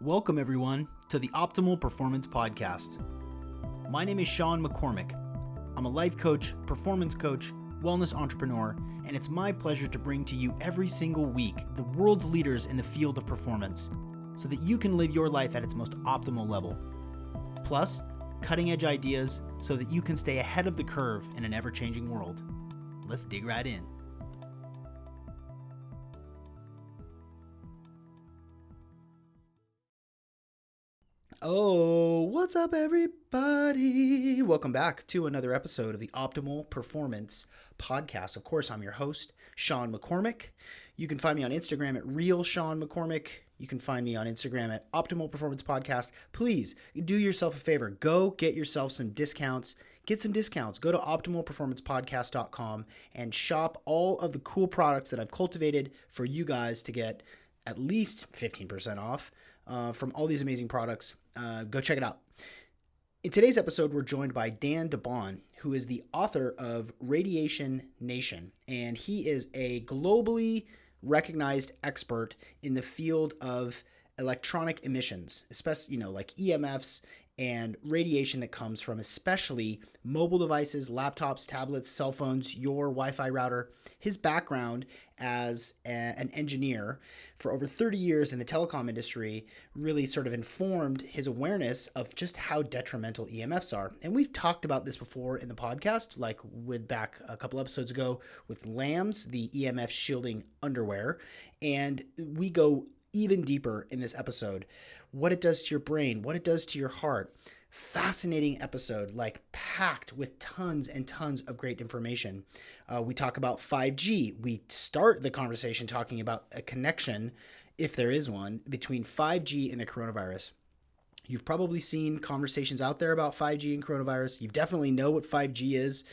Welcome, everyone, to the Optimal Performance Podcast. My name is Sean McCormick. I'm a life coach, performance coach, wellness entrepreneur, and it's my pleasure to bring to you every single week the world's leaders in the field of performance so that you can live your life at its most optimal level. Plus, cutting-edge ideas so that you can stay ahead of the curve in an ever-changing world. Let's dig right in. Oh, what's up, everybody? Welcome back to another episode of the Optimal Performance Podcast. Of course, I'm your host, Sean McCormick. You can find me on Instagram at Real Sean McCormick. You can find me on Instagram at Optimal Performance Podcast. Please do yourself a favor. Go get yourself some discounts. Get some discounts. Go to optimalperformancepodcast.com and shop all of the cool products that I've cultivated for you guys to get at least 15% off from all these amazing products. Go check it out. In today's episode, we're joined by Dan DeBon, who is the author of Radiation Nation, and he is a globally recognized expert in the field of electronic emissions, especially, like EMFs and radiation that comes from especially mobile devices, laptops, tablets, cell phones, your Wi-Fi router. His background as an engineer for over 30 years in the telecom industry really sort of informed his awareness of just how detrimental EMFs are. And we've talked about this before in the podcast, like back a couple episodes ago with LAMS, the EMF shielding underwear. And we go even deeper in this episode, what it does to your brain, what it does to your heart. Fascinating episode, like packed with tons and tons of great information. We talk about 5G. We start the conversation talking about a connection, if there is one, between 5G and the coronavirus. You've probably seen conversations out there about 5G and coronavirus. You definitely know what 5G is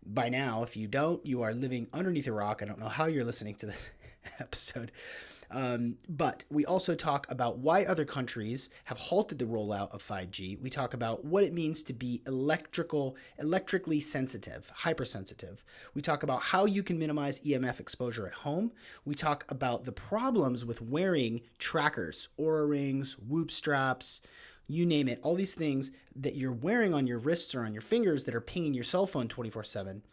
by now. If you don't, you are living underneath a rock. I don't know how you're listening to this episode. But we also talk about why other countries have halted the rollout of 5G. We talk about what it means to be electrically sensitive, hypersensitive. We talk about how you can minimize EMF exposure at home. We talk about the problems with wearing trackers, Oura rings, Whoop straps, you name it, all these things that you're wearing on your wrists or on your fingers that are pinging your cell phone 24/7.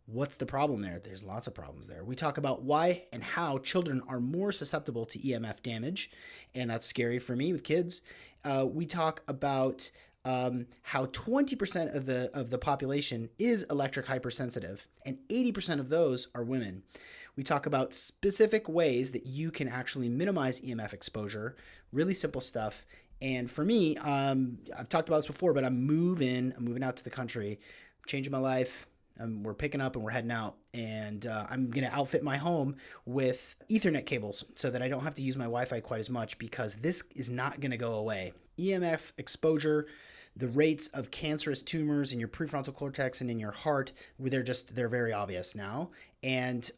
What's the problem there? There's lots of problems there. We talk about why and how children are more susceptible to EMF damage, and that's scary for me with kids. We talk about how 20% of the population is electric hypersensitive, and 80% of those are women. We talk about specific ways that you can actually minimize EMF exposure, really simple stuff. And for me, I've talked about this before, but I'm moving out to the country, changing my life. We're picking up and we're heading out, and I'm going to outfit my home with Ethernet cables so that I don't have to use my Wi-Fi quite as much, because this is not going to go away. EMF exposure, the rates of cancerous tumors in your prefrontal cortex and in your heart, they're very obvious now, and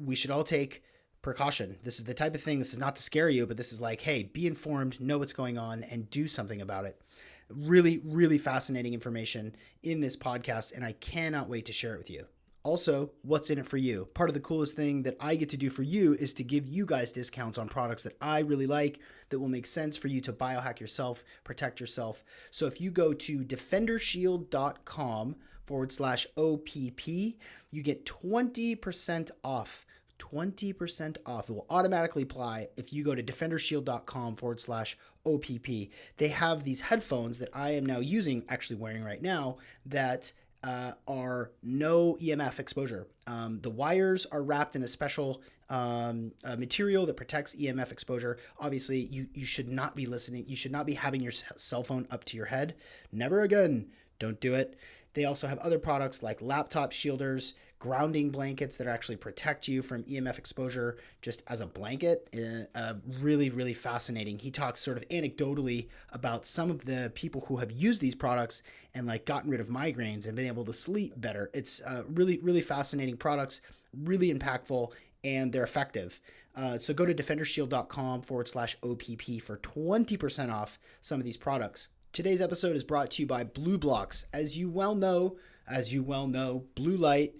we should all take precaution. This is the type of thing, this is not to scare you, but this is like, hey, be informed, know what's going on, and do something about it. Really, really fascinating information in this podcast, and I cannot wait to share it with you. Also, what's in it for you? Part of the coolest thing that I get to do for you is to give you guys discounts on products that I really like, that will make sense for you to biohack yourself, protect yourself. So if you go to DefenderShield.com/OPP, you get 20% off. 20% off. It will automatically apply if you go to DefenderShield.com/OPP. They have these headphones that I am now using, actually wearing right now, that are no EMF exposure. The wires are wrapped in a special material that protects EMF exposure. Obviously, you should not be listening. You should not be having your cell phone up to your head. Never again. Don't do it. They also have other products like laptop shielders, grounding blankets that actually protect you from EMF exposure just as a blanket. Really, really fascinating. He talks sort of anecdotally about some of the people who have used these products and like gotten rid of migraines and been able to sleep better. It's really, really fascinating products, really impactful, and they're effective. So go to DefenderShield.com/OPP for 20% off some of these products. Today's episode is brought to you by Blue Blocks. As you well know, blue light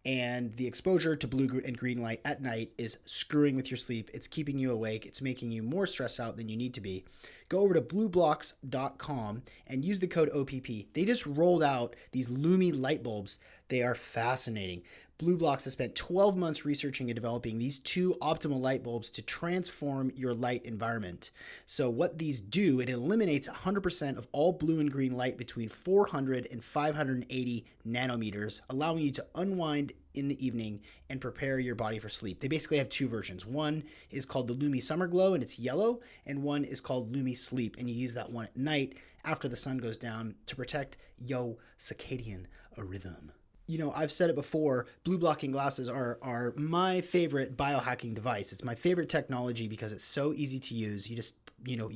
And the exposure to blue and green light at night is screwing with your sleep. It's keeping you awake. It's making you more stressed out than you need to be. Go over to blueblocks.com and use the code OPP. They just rolled out these Lumi light bulbs. They are fascinating. BlueBlocks has spent 12 months researching and developing these two optimal light bulbs to transform your light environment. So what these do, it eliminates 100% of all blue and green light between 400 and 580 nanometers, allowing you to unwind in the evening and prepare your body for sleep. They basically have two versions. One is called the Lumi Summer Glow and it's yellow, and one is called Lumi Sleep, and you use that one at night after the sun goes down to protect your circadian rhythm. You know, I've said it before, blue blocking glasses are my favorite biohacking device. It's my favorite technology because it's so easy to use. You just,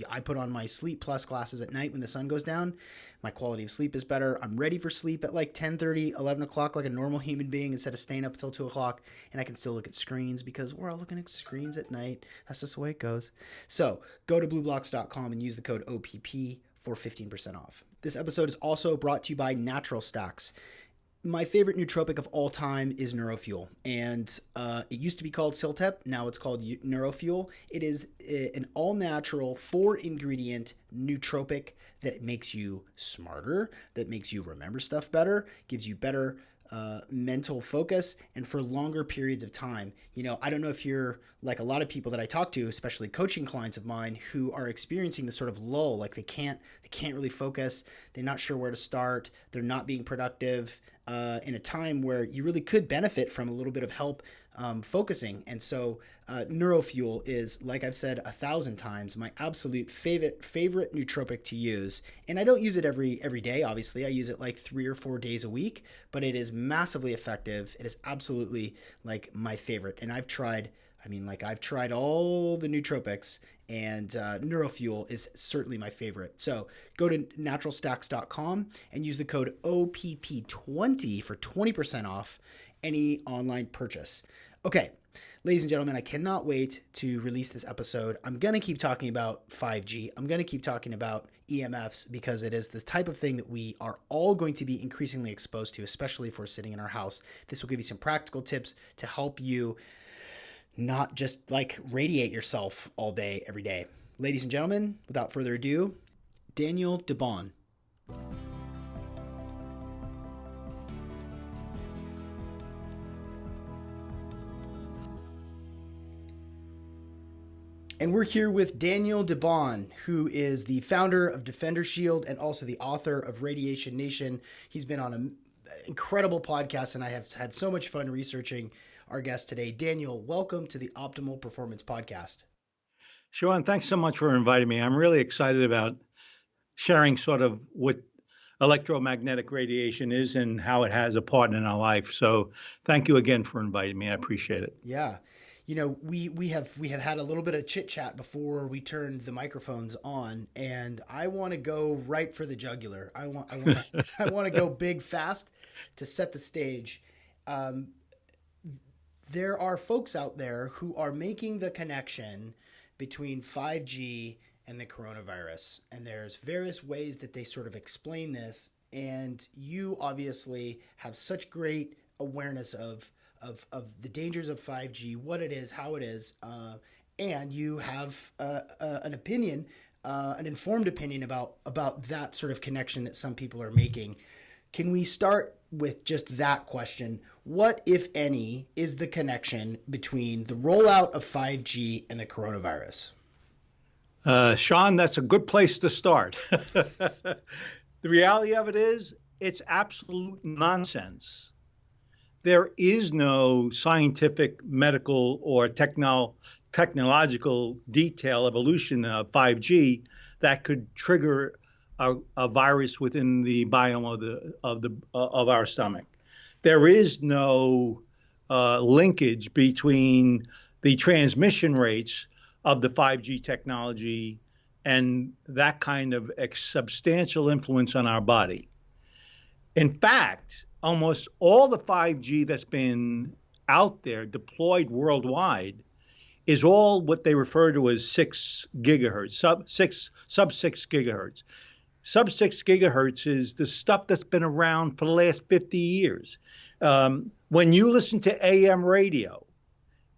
I put on my Sleep Plus glasses at night when the sun goes down. My quality of sleep is better. I'm ready for sleep at like 10:30, 11 o'clock like a normal human being instead of staying up until 2 o'clock. And I can still look at screens because we're all looking at screens at night. That's just the way it goes. So go to blueblocks.com and use the code OPP for 15% off. This episode is also brought to you by Natural Stacks. My favorite nootropic of all time is Neuro Fuel, and it used to be called Siltep. Now it's called Neuro Fuel. It is an all-natural 4-ingredient nootropic that makes you smarter, that makes you remember stuff better, gives you better mental focus, and for longer periods of time. I don't know if you're like a lot of people that I talk to, especially coaching clients of mine, who are experiencing this sort of lull, like they can't really focus. They're not sure where to start. They're not being productive in a time where you really could benefit from a little bit of help focusing. And so Neuro Fuel is, like I've said 1,000 times, my absolute favorite nootropic to use. And I don't use it every day, obviously. I use it like 3 or 4 days a week, but it is massively effective. It is absolutely like my favorite. And I've tried all the nootropics, and Neuro Fuel is certainly my favorite. So go to naturalstacks.com and use the code OPP20 for 20% off any online purchase. Okay, ladies and gentlemen, I cannot wait to release this episode. I'm going to keep talking about 5G. I'm going to keep talking about EMFs because it is the type of thing that we are all going to be increasingly exposed to, especially if we're sitting in our house. This will give you some practical tips to help you not just like radiate yourself all day, every day. Ladies and gentlemen, without further ado, Daniel DeBon. And we're here with Daniel DeBon, who is the founder of DefenderShield and also the author of Radiation Nation. He's been on an incredible podcast, and I have had so much fun researching our guest today. Daniel, welcome to the Optimal Performance Podcast. Sean, thanks so much for inviting me. I'm really excited about sharing sort of what electromagnetic radiation is and how it has a part in our life. So thank you again for inviting me. I appreciate it. Yeah. We have had a little bit of chit chat before we turned the microphones on, and I want to go right for the jugular. I want to go big fast to set the stage. There are folks out there who are making the connection between 5G and the coronavirus, and there's various ways that they sort of explain this. And you obviously have such great awareness of the dangers of 5G, what it is, how it is, and you have an opinion, an informed opinion about that sort of connection that some people are making. Can we start with just that question? What, if any, is the connection between the rollout of 5G and the coronavirus? Sean, that's a good place to start. The reality of it is, it's absolute nonsense. There is no scientific, medical, or technological detail evolution of 5G that could trigger a virus within the biome of our stomach. There is no linkage between the transmission rates of the 5G technology and that kind of substantial influence on our body. In fact, almost all the 5G that's been out there deployed worldwide is all what they refer to as 6 gigahertz, sub 6 gigahertz. Sub-6 gigahertz is the stuff that's been around for the last 50 years. When you listen to AM radio,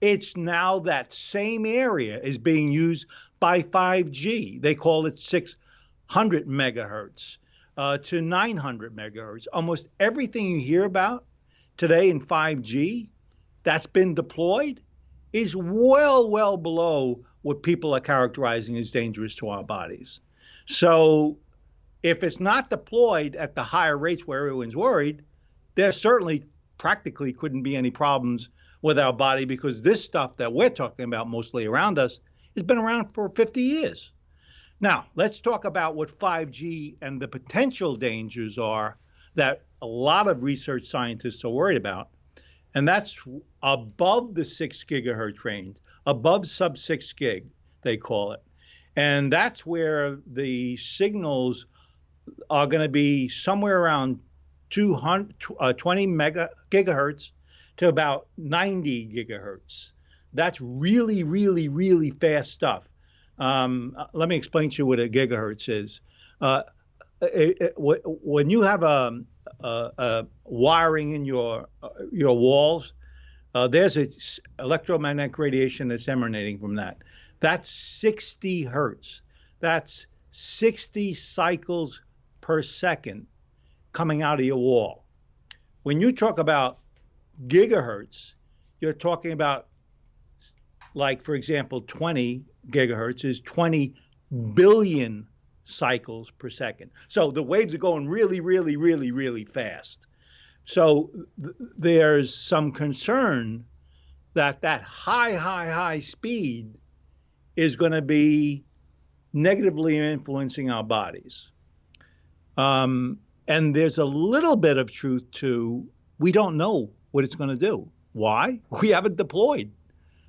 it's now that same area is being used by 5G. They call it 600 megahertz to 900 megahertz. Almost everything you hear about today in 5G that's been deployed is well below what people are characterizing as dangerous to our bodies. So if it's not deployed at the higher rates where everyone's worried, there certainly practically couldn't be any problems with our body, because this stuff that we're talking about mostly around us has been around for 50 years. Now, let's talk about what 5G and the potential dangers are that a lot of research scientists are worried about. And that's above the 6 gigahertz range, above sub-6 gig, they call it. And that's where the signals are going to be somewhere around 20 gigahertz to about 90 gigahertz. That's really fast stuff. Let me explain to you what a gigahertz is. When you have a wiring in your walls, there's a electromagnetic radiation that's emanating from that. That's 60 hertz. That's 60 cycles per second coming out of your wall. When you talk about gigahertz, you're talking about, like, for example, 20 gigahertz is 20 billion cycles per second. So the waves are going really fast. So there's some concern that high speed is going to be negatively influencing our bodies. And there's a little bit of truth to, we don't know what it's going to do. Why? We haven't deployed.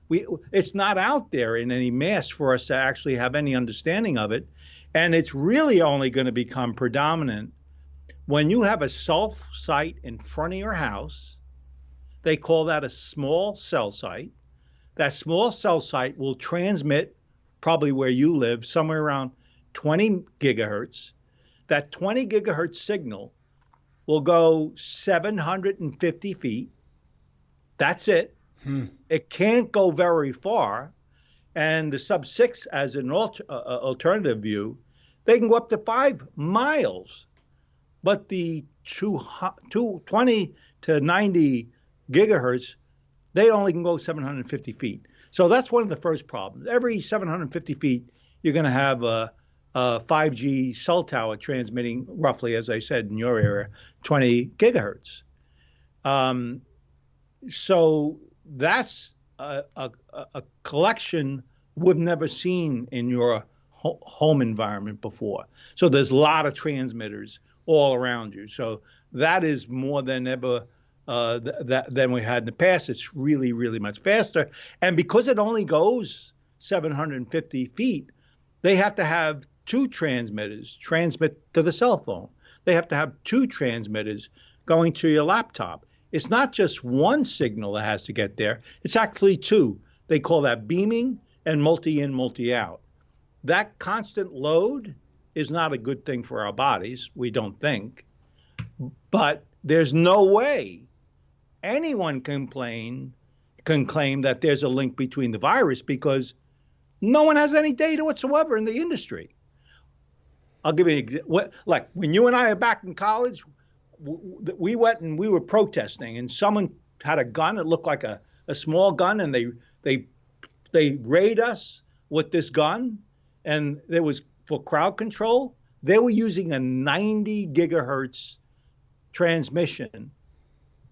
It's not out there in any mass for us to actually have any understanding of it. And it's really only going to become predominant when you have a cell site in front of your house. They call that a small cell site. That small cell site will transmit, probably where you live, somewhere around 20 gigahertz. That 20 gigahertz signal will go 750 feet. That's it. It can't go very far. And the sub-6, as an alternative view, they can go up to 5 miles. But the 20 to 90 gigahertz, they only can go 750 feet. So that's one of the first problems. Every 750 feet, you're going to have a 5G cell tower transmitting roughly, as I said, in your area, 20 gigahertz. So that's a collection we've never seen in your home environment before. So there's a lot of transmitters all around you. So that is more than ever than we had in the past. It's really much faster. And because it only goes 750 feet, they have to have 2 transmitters transmit to the cell phone. They have to have 2 transmitters going to your laptop. It's not just one signal that has to get there. It's actually 2. They call that beaming and multi-in, multi-out. That constant load is not a good thing for our bodies, we don't think. But there's no way anyone can claim that there's a link between the virus, because no one has any data whatsoever in the industry. I'll give you an example. Like when you and I are back in college, we went and we were protesting, and someone had a gun. It looked like a small gun, and they raid us with this gun, and it was for crowd control. They were using a 90 gigahertz transmission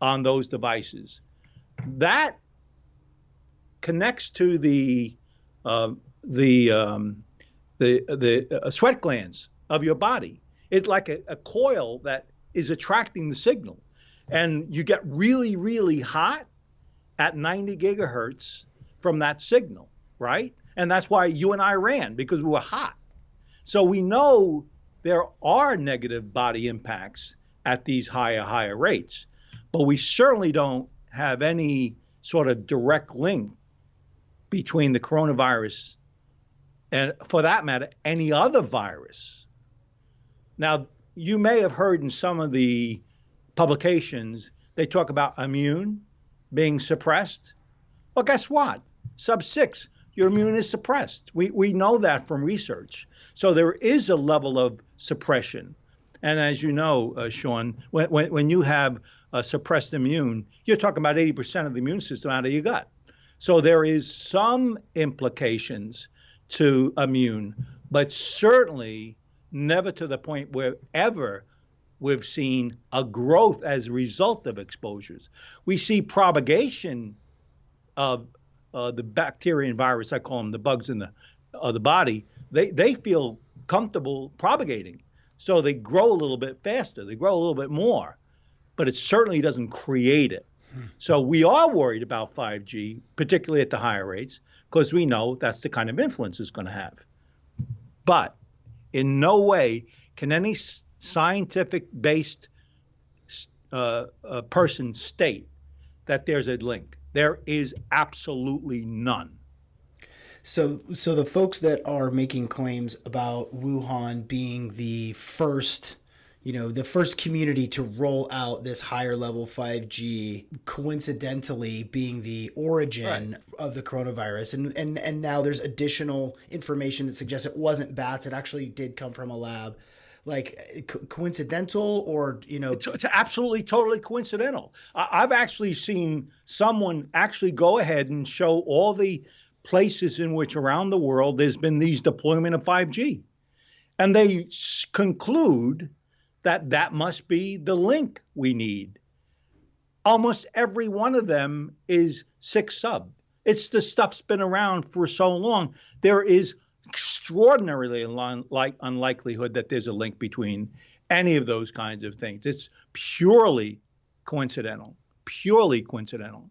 on those devices. That connects to the sweat glands of your body. It's like a coil that is attracting the signal. And you get really hot at 90 gigahertz from that signal, right? And that's why you and I ran, because we were hot. So we know there are negative body impacts at these higher rates, but we certainly don't have any sort of direct link between the coronavirus and, for that matter, any other virus Now, you may have heard in some of the publications, they talk about immune being suppressed. Well, guess what? Sub 6, your immune is suppressed. We know that from research. So there is a level of suppression. And as you know, Sean, when you have a suppressed immune, you're talking about 80% of the immune system out of your gut. So there is some implications to immune, but certainly never to the point where ever we've seen a growth as a result of exposures. We see propagation of the bacteria and virus, I call them the bugs in the body. They feel comfortable propagating. So they grow a little bit faster, they grow a little bit more, but it certainly doesn't create it. So we are worried about 5G, particularly at the higher rates, because we know that's the kind of influence it's going to have. But in no way can any scientific-based person state that there's a link. There is absolutely none. So the folks that are making claims about Wuhan being the first, the first community to roll out this higher level 5G, coincidentally being the origin of the coronavirus. And now there's additional information that suggests it wasn't bats. It actually did come from a lab. Like coincidental or, It's absolutely, totally coincidental. I've actually seen someone actually go ahead and show all the places in which around the world there's been these deployment of 5G. And they conclude that that must be the link we need. Almost every one of them is 6 sub. It's the stuff's been around for so long. There is extraordinarily unlikelihood that there's a link between any of those kinds of things. It's purely coincidental, purely coincidental.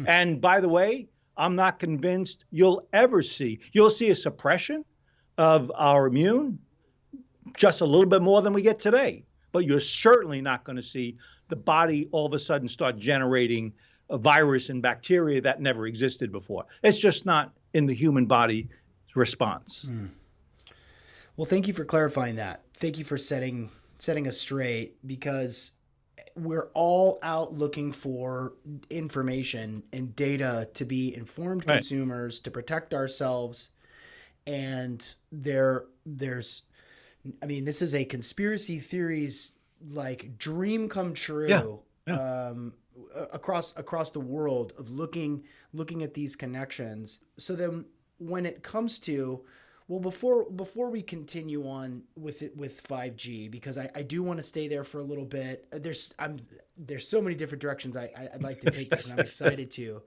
And by the way, I'm not convinced you'll see a suppression of our immune, just a little bit more than we get today. But you're certainly not going to see the body all of a sudden start generating a virus and bacteria that never existed before. It's just not in the human body response. Well, thank you for clarifying that. Thank you for setting us straight, because we're all out looking for information and data to be informed consumers, to protect ourselves. And this is a conspiracy theories like dream come true. Yeah. Across the world of looking at these connections. So then when it comes to, well, before we continue on with 5G, because I do want to stay there for a little bit. There's so many different directions I'd like to take this, and I'm excited to.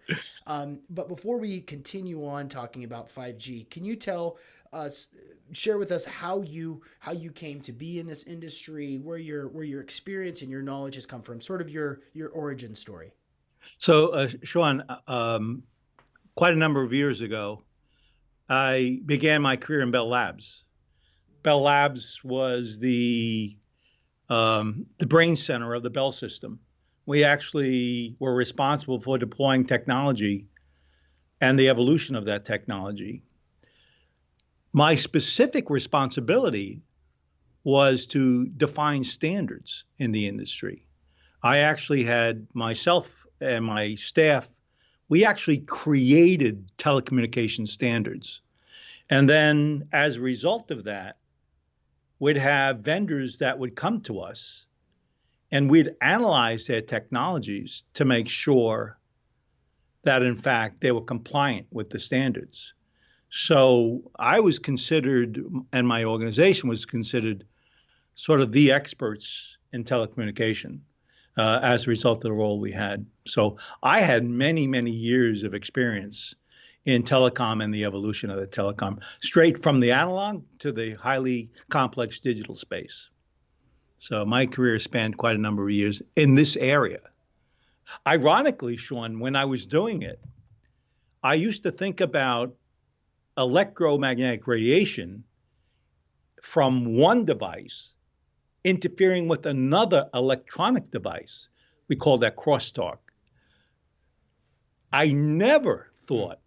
But before we continue on talking about 5G, can you share with us how you came to be in this industry, where your experience and your knowledge has come from, sort of your origin story? So, Sean, quite a number of years ago, I began my career in Bell Labs. Bell Labs was the brain center of the Bell system. We actually were responsible for deploying technology and the evolution of that technology. My specific responsibility was to define standards in the industry. I actually had myself and my staff, we actually created telecommunication standards. And then as a result of that, we'd have vendors that would come to us and we'd analyze their technologies to make sure that, in fact, they were compliant with the standards. So I was considered, and my organization was considered, sort of the experts in telecommunication as a result of the role we had. So I had many, many years of experience in telecom and the evolution of the telecom, straight from the analog to the highly complex digital space. So my career spanned quite a number of years in this area. Ironically, Sean, when I was doing it, I used to think about electromagnetic radiation from one device interfering with another electronic device. We call that crosstalk. I never thought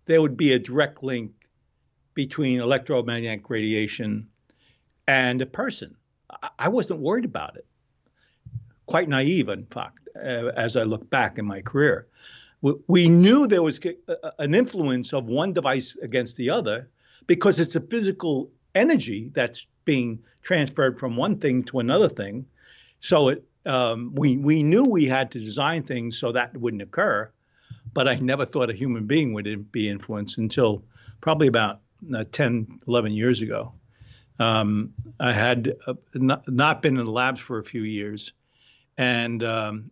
there would be a direct link between electromagnetic radiation and a person. I wasn't worried about it. Quite naive, in fact, as I look back in my career. We knew there was an influence of one device against the other because it's a physical energy that's being transferred from one thing to another thing. So we knew we had to design things so that wouldn't occur, but I never thought a human being would be influenced until probably about 10, 11 years ago. I had not been in the labs for a few years, and the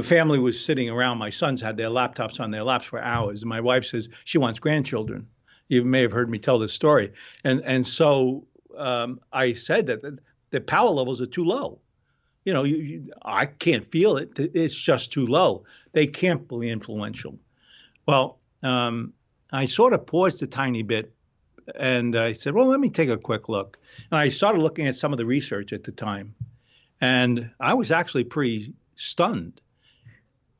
family was sitting around. My sons had their laptops on their laps for hours. And my wife says she wants grandchildren. You may have heard me tell this story. And so I said that the power levels are too low. You know, I can't feel it. It's just too low. They can't be influential. Well, I sort of paused a tiny bit and I said, well, let me take a quick look. And I started looking at some of the research at the time. And I was actually pretty stunned.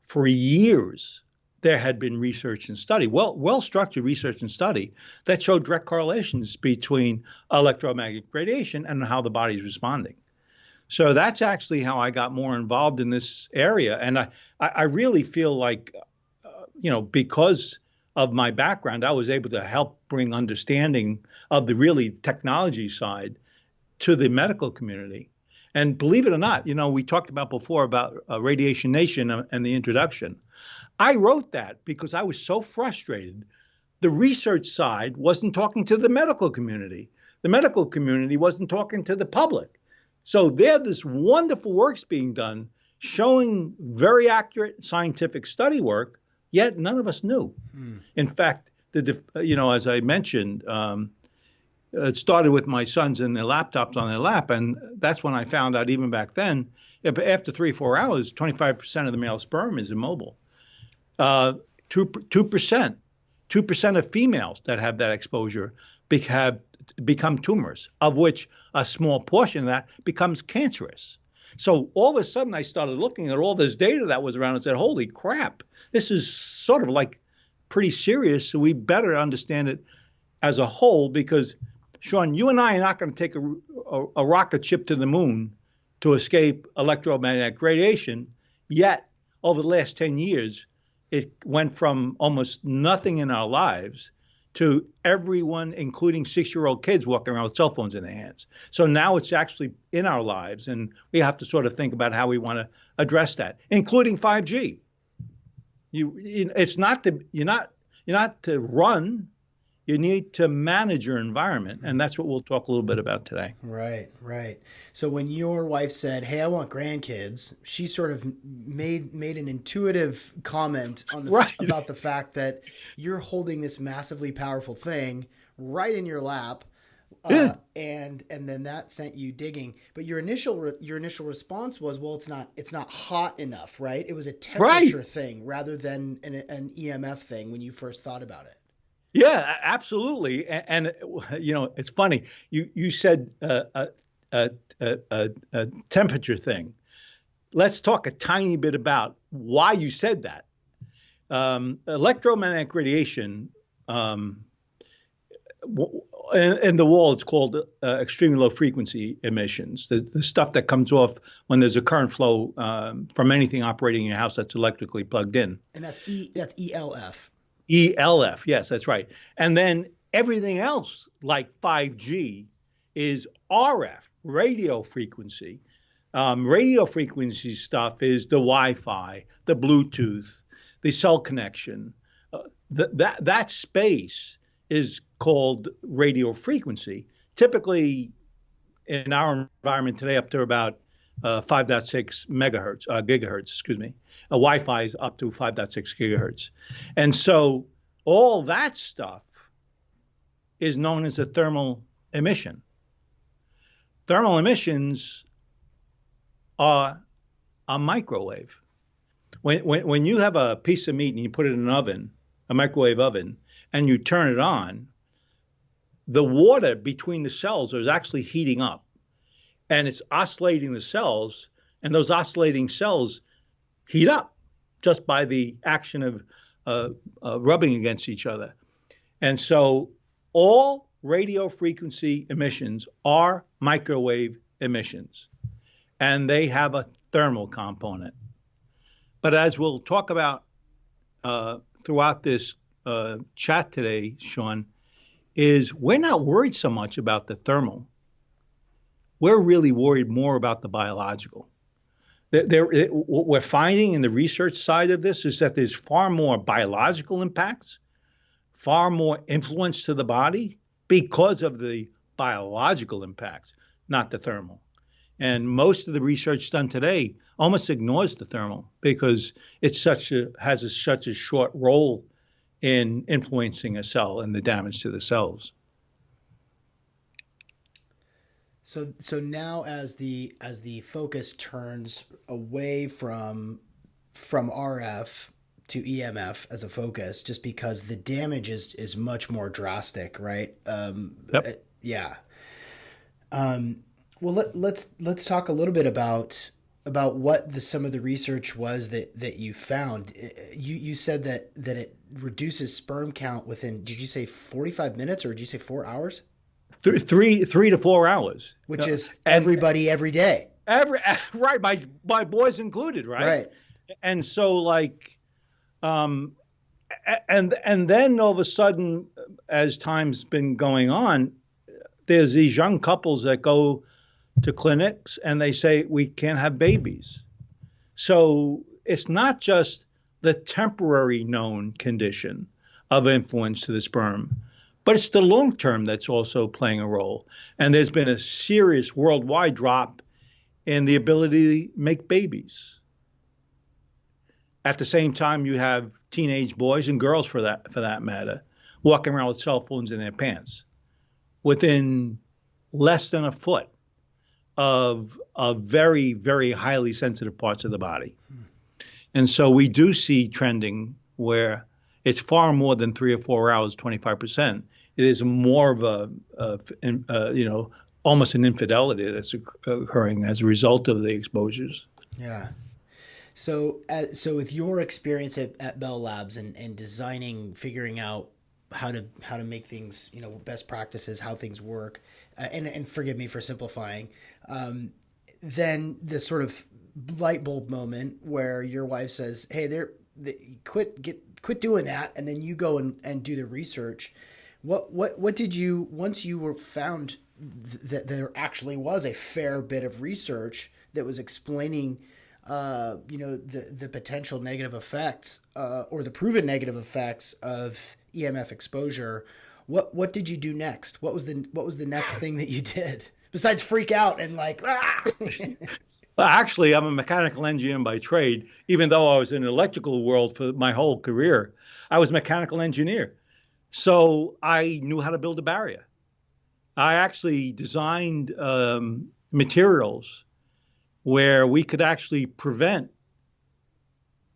For years, there had been research and study, well-structured research and study that showed direct correlations between electromagnetic radiation and how the body is responding. So that's actually how I got more involved in this area. And I really feel like, because of my background, I was able to help bring understanding of the really technology side to the medical community. And believe it or not, we talked about before about Radiation Nation and the introduction. I wrote that because I was so frustrated. The research side wasn't talking to the medical community. The medical community wasn't talking to the public. So there, this wonderful work's being done, showing very accurate scientific study work, yet none of us knew. In fact, as I mentioned, it started with my sons and their laptops on their lap, and that's when I found out, even back then, after 3 or 4 hours, 25% of the male sperm is immobile. 2% of females that have that exposure become tumors, of which a small portion of that becomes cancerous. So all of a sudden, I started looking at all this data that was around and said, holy crap, this is sort of like pretty serious. So we better understand it as a whole, because, Sean, you and I are not going to take a rocket ship to the moon to escape electromagnetic radiation. Yet, over the last 10 years, it went from almost nothing in our lives to everyone, including 6-year-old kids, walking around with cell phones in their hands. So now it's actually in our lives, and we have to sort of think about how we want to address that, including 5G. It's not to run. You need to manage your environment, and that's what we'll talk a little bit about today. Right. So when your wife said, "Hey, I want grandkids," she sort of made an intuitive comment on about the fact that you're holding this massively powerful thing right in your lap, and then that sent you digging. But your initial response was, "Well, it's not hot enough, right? It was a temperature thing rather than an EMF thing when you first thought about it." Yeah, absolutely. And it's funny. You said a temperature thing. Let's talk a tiny bit about why you said that. Electromagnetic radiation, in the wall, it's called extremely low frequency emissions. The stuff that comes off when there's a current flow from anything operating in your house that's electrically plugged in. And that's ELF. ELF, yes, that's right. And then everything else, like 5G, is RF, radio frequency. Radio frequency stuff is the Wi-Fi, the Bluetooth, the cell connection. That space is called radio frequency. Typically, in our environment today, up to about 5.6 gigahertz, excuse me. Wi-Fi is up to 5.6 gigahertz. And so all that stuff is known as a thermal emission. Thermal emissions are a microwave. When you have a piece of meat and you put it in an oven, a microwave oven, and you turn it on, the water between the cells is actually heating up. And it's oscillating the cells, and those oscillating cells heat up just by the action of rubbing against each other. And so all radio frequency emissions are microwave emissions, and they have a thermal component. But as we'll talk about throughout this chat today, Sean, is we're not worried so much about the thermal. We're really worried more about the biological. What we're finding in the research side of this is that there's far more biological impacts, far more influence to the body because of the biological impacts, not the thermal. And most of the research done today almost ignores the thermal because it's such a short role in influencing a cell and the damage to the cells. So now as the focus turns away from RF to EMF as a focus, just because the damage is much more drastic, right? Yep. Yeah. Well, let's talk a little bit about what some of the research was that you found. You said that it reduces sperm count within, did you say 45 minutes or did you say 4 hours? 3 to 4 hours, which is everybody every day. Right, my boys included, right? Right. And so like, and then all of a sudden, as time's been going on, there's these young couples that go to clinics and they say we can't have babies. So it's not just the temporary known condition of influence to the sperm, but it's the long term that's also playing a role. And there's been a serious worldwide drop in the ability to make babies. At the same time, you have teenage boys and girls, for that matter, walking around with cell phones in their pants within less than a foot of very, very highly sensitive parts of the body. And so we do see trending where it's far more than 3 or 4 hours, 25%. It is more of almost an infidelity that's occurring as a result of the exposures. Yeah. So with your experience at Bell Labs and designing, figuring out how to make things, best practices, how things work, and forgive me for simplifying, then the sort of light bulb moment where your wife says, "Hey, quit doing that," and then you go and do the research. What did you, once you were found that there actually was a fair bit of research that was explaining, the potential negative effects or the proven negative effects of EMF exposure? What did you do next? What was the next thing that you did besides freak out and like? Ah! Well, actually, I'm a mechanical engineer by trade. Even though I was in the electrical world for my whole career, I was a mechanical engineer. So I knew how to build a barrier. I actually designed materials where we could actually prevent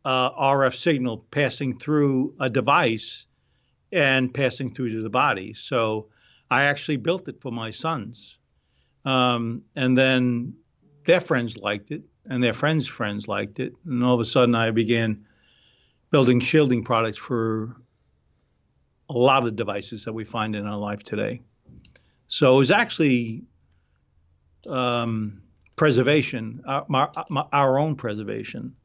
RF signal passing through a device and passing through to the body. So I actually built it for my sons. And then their friends liked it, and their friends' friends liked it. And all of a sudden, I began building shielding products for a lot of devices that we find in our life today. So it was actually preservation, our own preservation.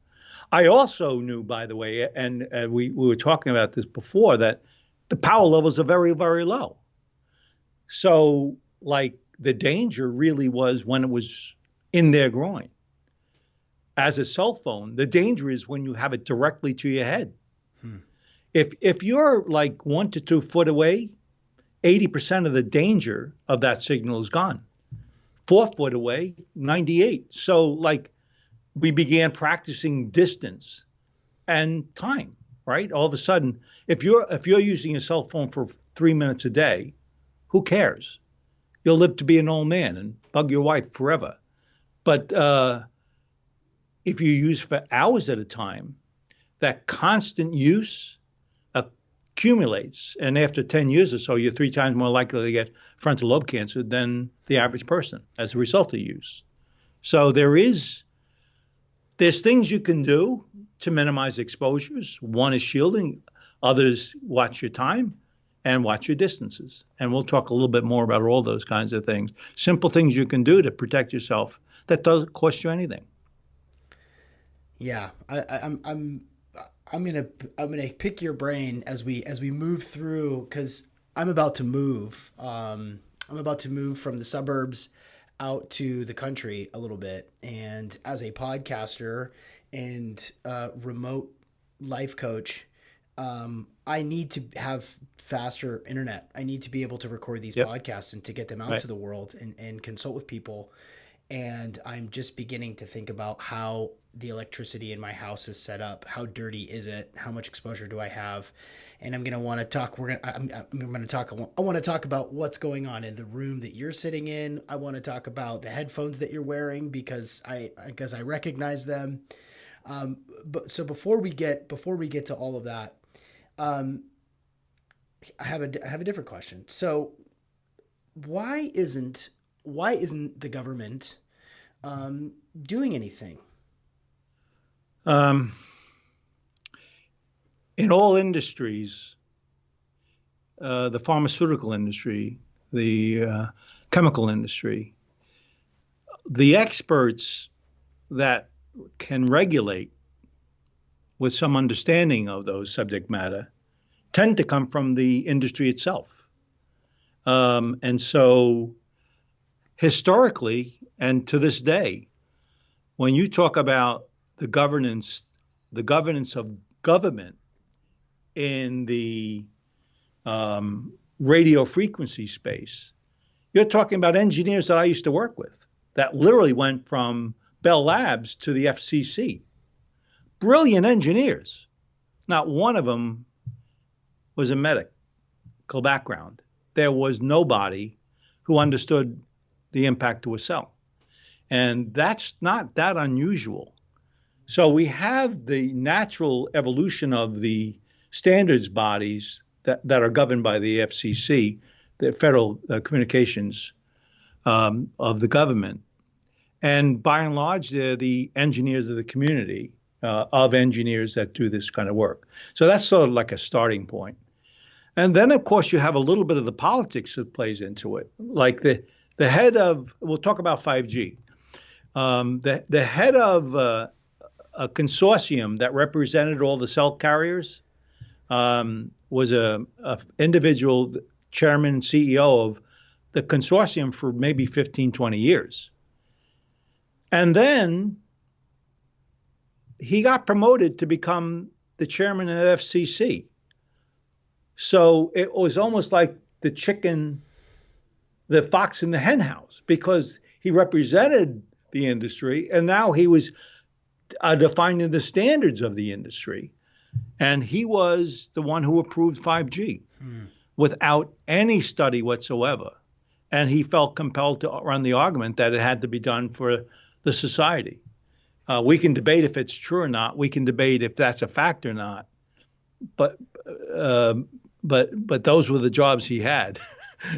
I also knew, by the way, and we were talking about this before, that the power levels are very, very low. So, like, the danger really was when it was in their groin. As a cell phone, the danger is when you have it directly to your head. If you're like 1 to 2 foot away, 80% of the danger of that signal is gone. 4 foot away, 98. So like we began practicing distance and time, right? All of a sudden, if you're using a cell phone for 3 minutes a day, who cares? You'll live to be an old man and bug your wife forever. But if you use for hours at a time, that constant use accumulates. And after 10 years or so, you're 3 times more likely to get frontal lobe cancer than the average person as a result of use. So there's things you can do to minimize exposures. One is shielding. Others, watch your time. and watch your distances. And we'll talk a little bit more about all those kinds of things. Simple things you can do to protect yourself that doesn't cost you anything. Yeah, I'm gonna pick your brain as we move through, because I'm about to move. I'm about to move from the suburbs out to the country a little bit, and as a podcaster and remote life coach, I need to have faster internet. I need to be able to record these podcasts and to get them out to the world and consult with people. And I'm just beginning to think about how the electricity in my house is set up. How dirty is it? How much exposure do I have? And I'm going to want to talk. I want to talk about what's going on in the room that you're sitting in. I want to talk about the headphones that you're wearing because I recognize them. But so before we get to all of that, I have a different question. So why isn't the government doing anything? In all industries, the pharmaceutical industry, the chemical industry, the experts that can regulate with some understanding of those subject matter tend to come from the industry itself. And so historically, and to this day, when you talk about the governance of government in the radio frequency space, you're talking about engineers that I used to work with that literally went from Bell Labs to the FCC. Brilliant engineers. Not one of them was a medical background. There was nobody who understood the impact to a cell. And that's not that unusual. So we have the natural evolution of the standards bodies that are governed by the FCC, the Federal Communications of the government. And by and large, they're the engineers of the community, of engineers that do this kind of work. So that's sort of like a starting point. And then, of course, you have a little bit of the politics that plays into it. Like the head of, we'll talk about 5G. The head of a consortium that represented all the cell carriers was a individual chairman and CEO of the consortium for maybe 15, 20 years. And then he got promoted to become the chairman of FCC. So it was almost like the fox in the hen house, because he represented the industry and now he was defining the standards of the industry. And he was the one who approved 5G without any study whatsoever. And he felt compelled to run the argument that it had to be done for the society. We can debate if it's true or not. We can debate if that's a fact or not. But those were the jobs he had,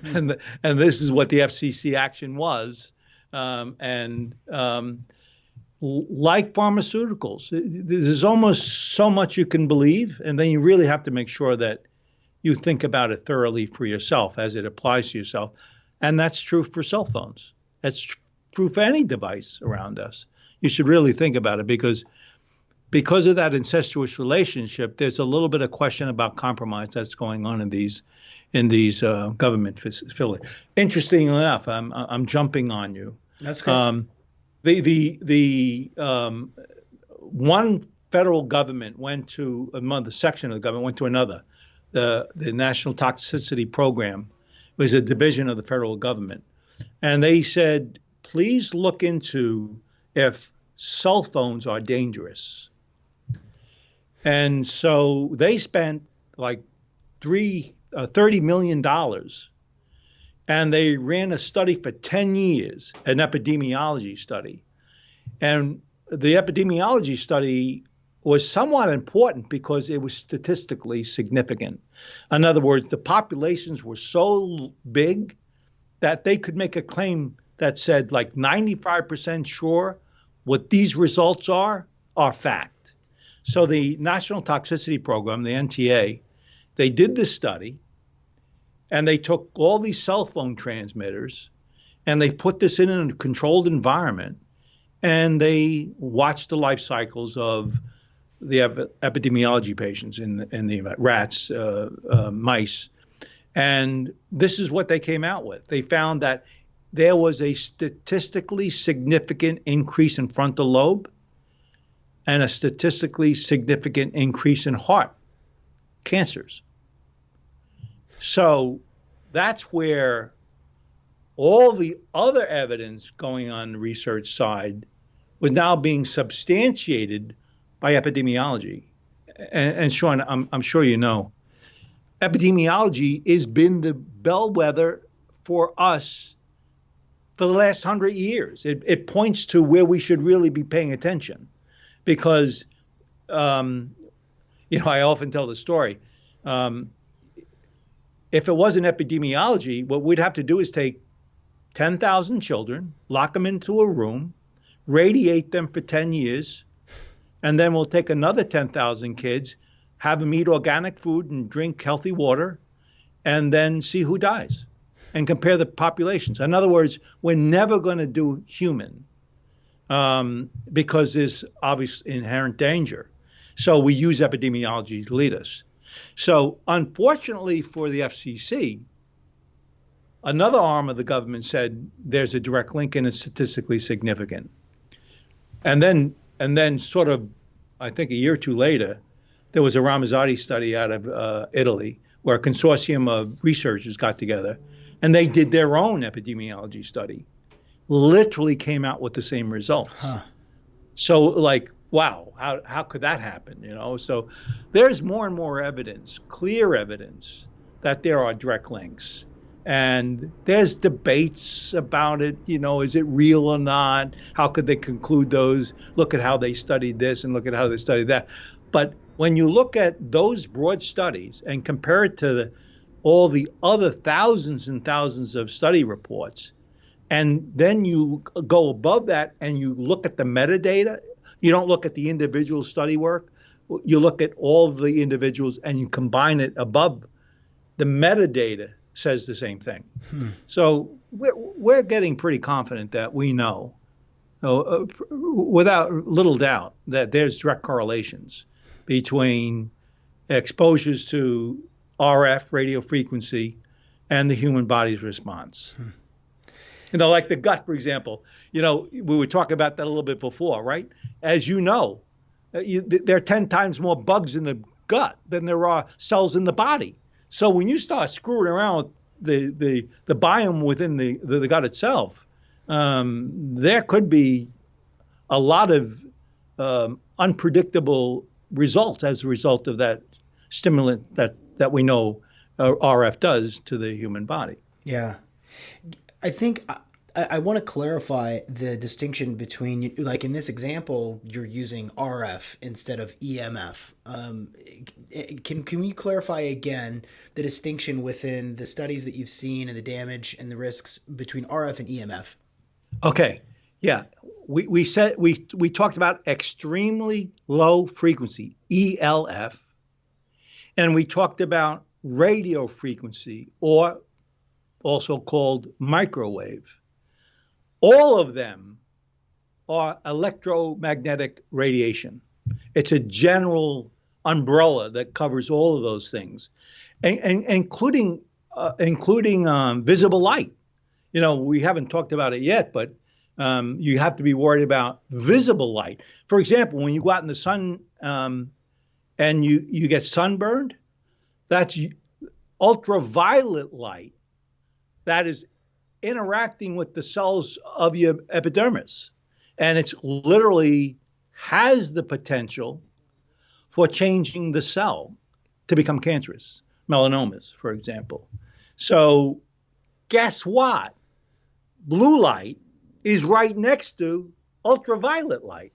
and this is what the FCC action was. Like pharmaceuticals, there's almost so much you can believe, and then you really have to make sure that you think about it thoroughly for yourself as it applies to yourself. And that's true for cell phones. That's true for any device around us. You should really think about it because of that incestuous relationship, there's a little bit of question about compromise that's going on in these government facilities. Interestingly enough, I'm jumping on you. That's good. The one federal government went to another section of the government went to another. The National Toxicity Program was a division of the federal government, and they said, please look into if cell phones are dangerous. And so they spent like $30 million, and they ran a study for 10 years, an epidemiology study. And the epidemiology study was somewhat important because it was statistically significant. In other words, the populations were so big that they could make a claim that said like 95% sure what these results are fact. So the National Toxicity Program, the NTA, they did this study, And they took all these cell phone transmitters and they put this in a controlled environment, and they watched the life cycles of the epidemiology patients in the rats, mice. And this is what they came out with. They found that there was a statistically significant increase in frontal lobe and a statistically significant increase in heart cancers. So that's where all the other evidence going on the research side was now being substantiated by epidemiology. And Sean, I'm sure you know, epidemiology has been the bellwether for us for the last 100 years. It points to where we should really be paying attention because, I often tell the story. If it wasn't epidemiology, what we'd have to do is take 10,000 children, lock them into a room, radiate them for 10 years, and then we'll take another 10,000 kids, have them eat organic food and drink healthy water, and then see who dies and compare the populations. In other words, we're never going to do human because there's obvious inherent danger. So we use epidemiology to lead us. So unfortunately for the FCC, another arm of the government said there's a direct link and it's statistically significant. And then sort of, I think a year or two later, there was a Ramazzotti study out of Italy where a consortium of researchers got together and they did their own epidemiology study, literally came out with the same results. Huh. So like, wow, how could that happen? So there's more and more evidence, clear evidence that there are direct links. And there's debates about it, is it real or not? How could they conclude those? Look at how they studied this and look at how they studied that. But when you look at those broad studies and compare it to all the other thousands and thousands of study reports, and then you go above that and you look at the metadata, you don't look at the individual study work, you look at all the individuals and you combine it above, the metadata says the same thing. So we're getting pretty confident that we know, without little doubt, that there's direct correlations between exposures to RF radio frequency and the human body's response. Like the gut, for example, we were talking about that a little bit before, right? As you know, there are 10 times more bugs in the gut than there are cells in the body. So when you start screwing around with the biome within the gut itself, there could be a lot of unpredictable results as a result of that stimulant that we know RF does to the human body. Yeah. I think I want to clarify the distinction between, like in this example, you're using RF instead of EMF. Can you clarify again the distinction within the studies that you've seen and the damage and the risks between RF and EMF? Okay. Yeah. We talked about extremely low frequency, ELF, and we talked about radio frequency, or also called microwave. All of them are electromagnetic radiation. It's a general umbrella that covers all of those things, and including visible light. We haven't talked about it yet, but you have to be worried about visible light. For example, when you go out in the sun and you get sunburned, that's ultraviolet light that is interacting with the cells of your epidermis. And it's literally has the potential for changing the cell to become cancerous, melanomas, for example. So guess what? Blue light is right next to ultraviolet light.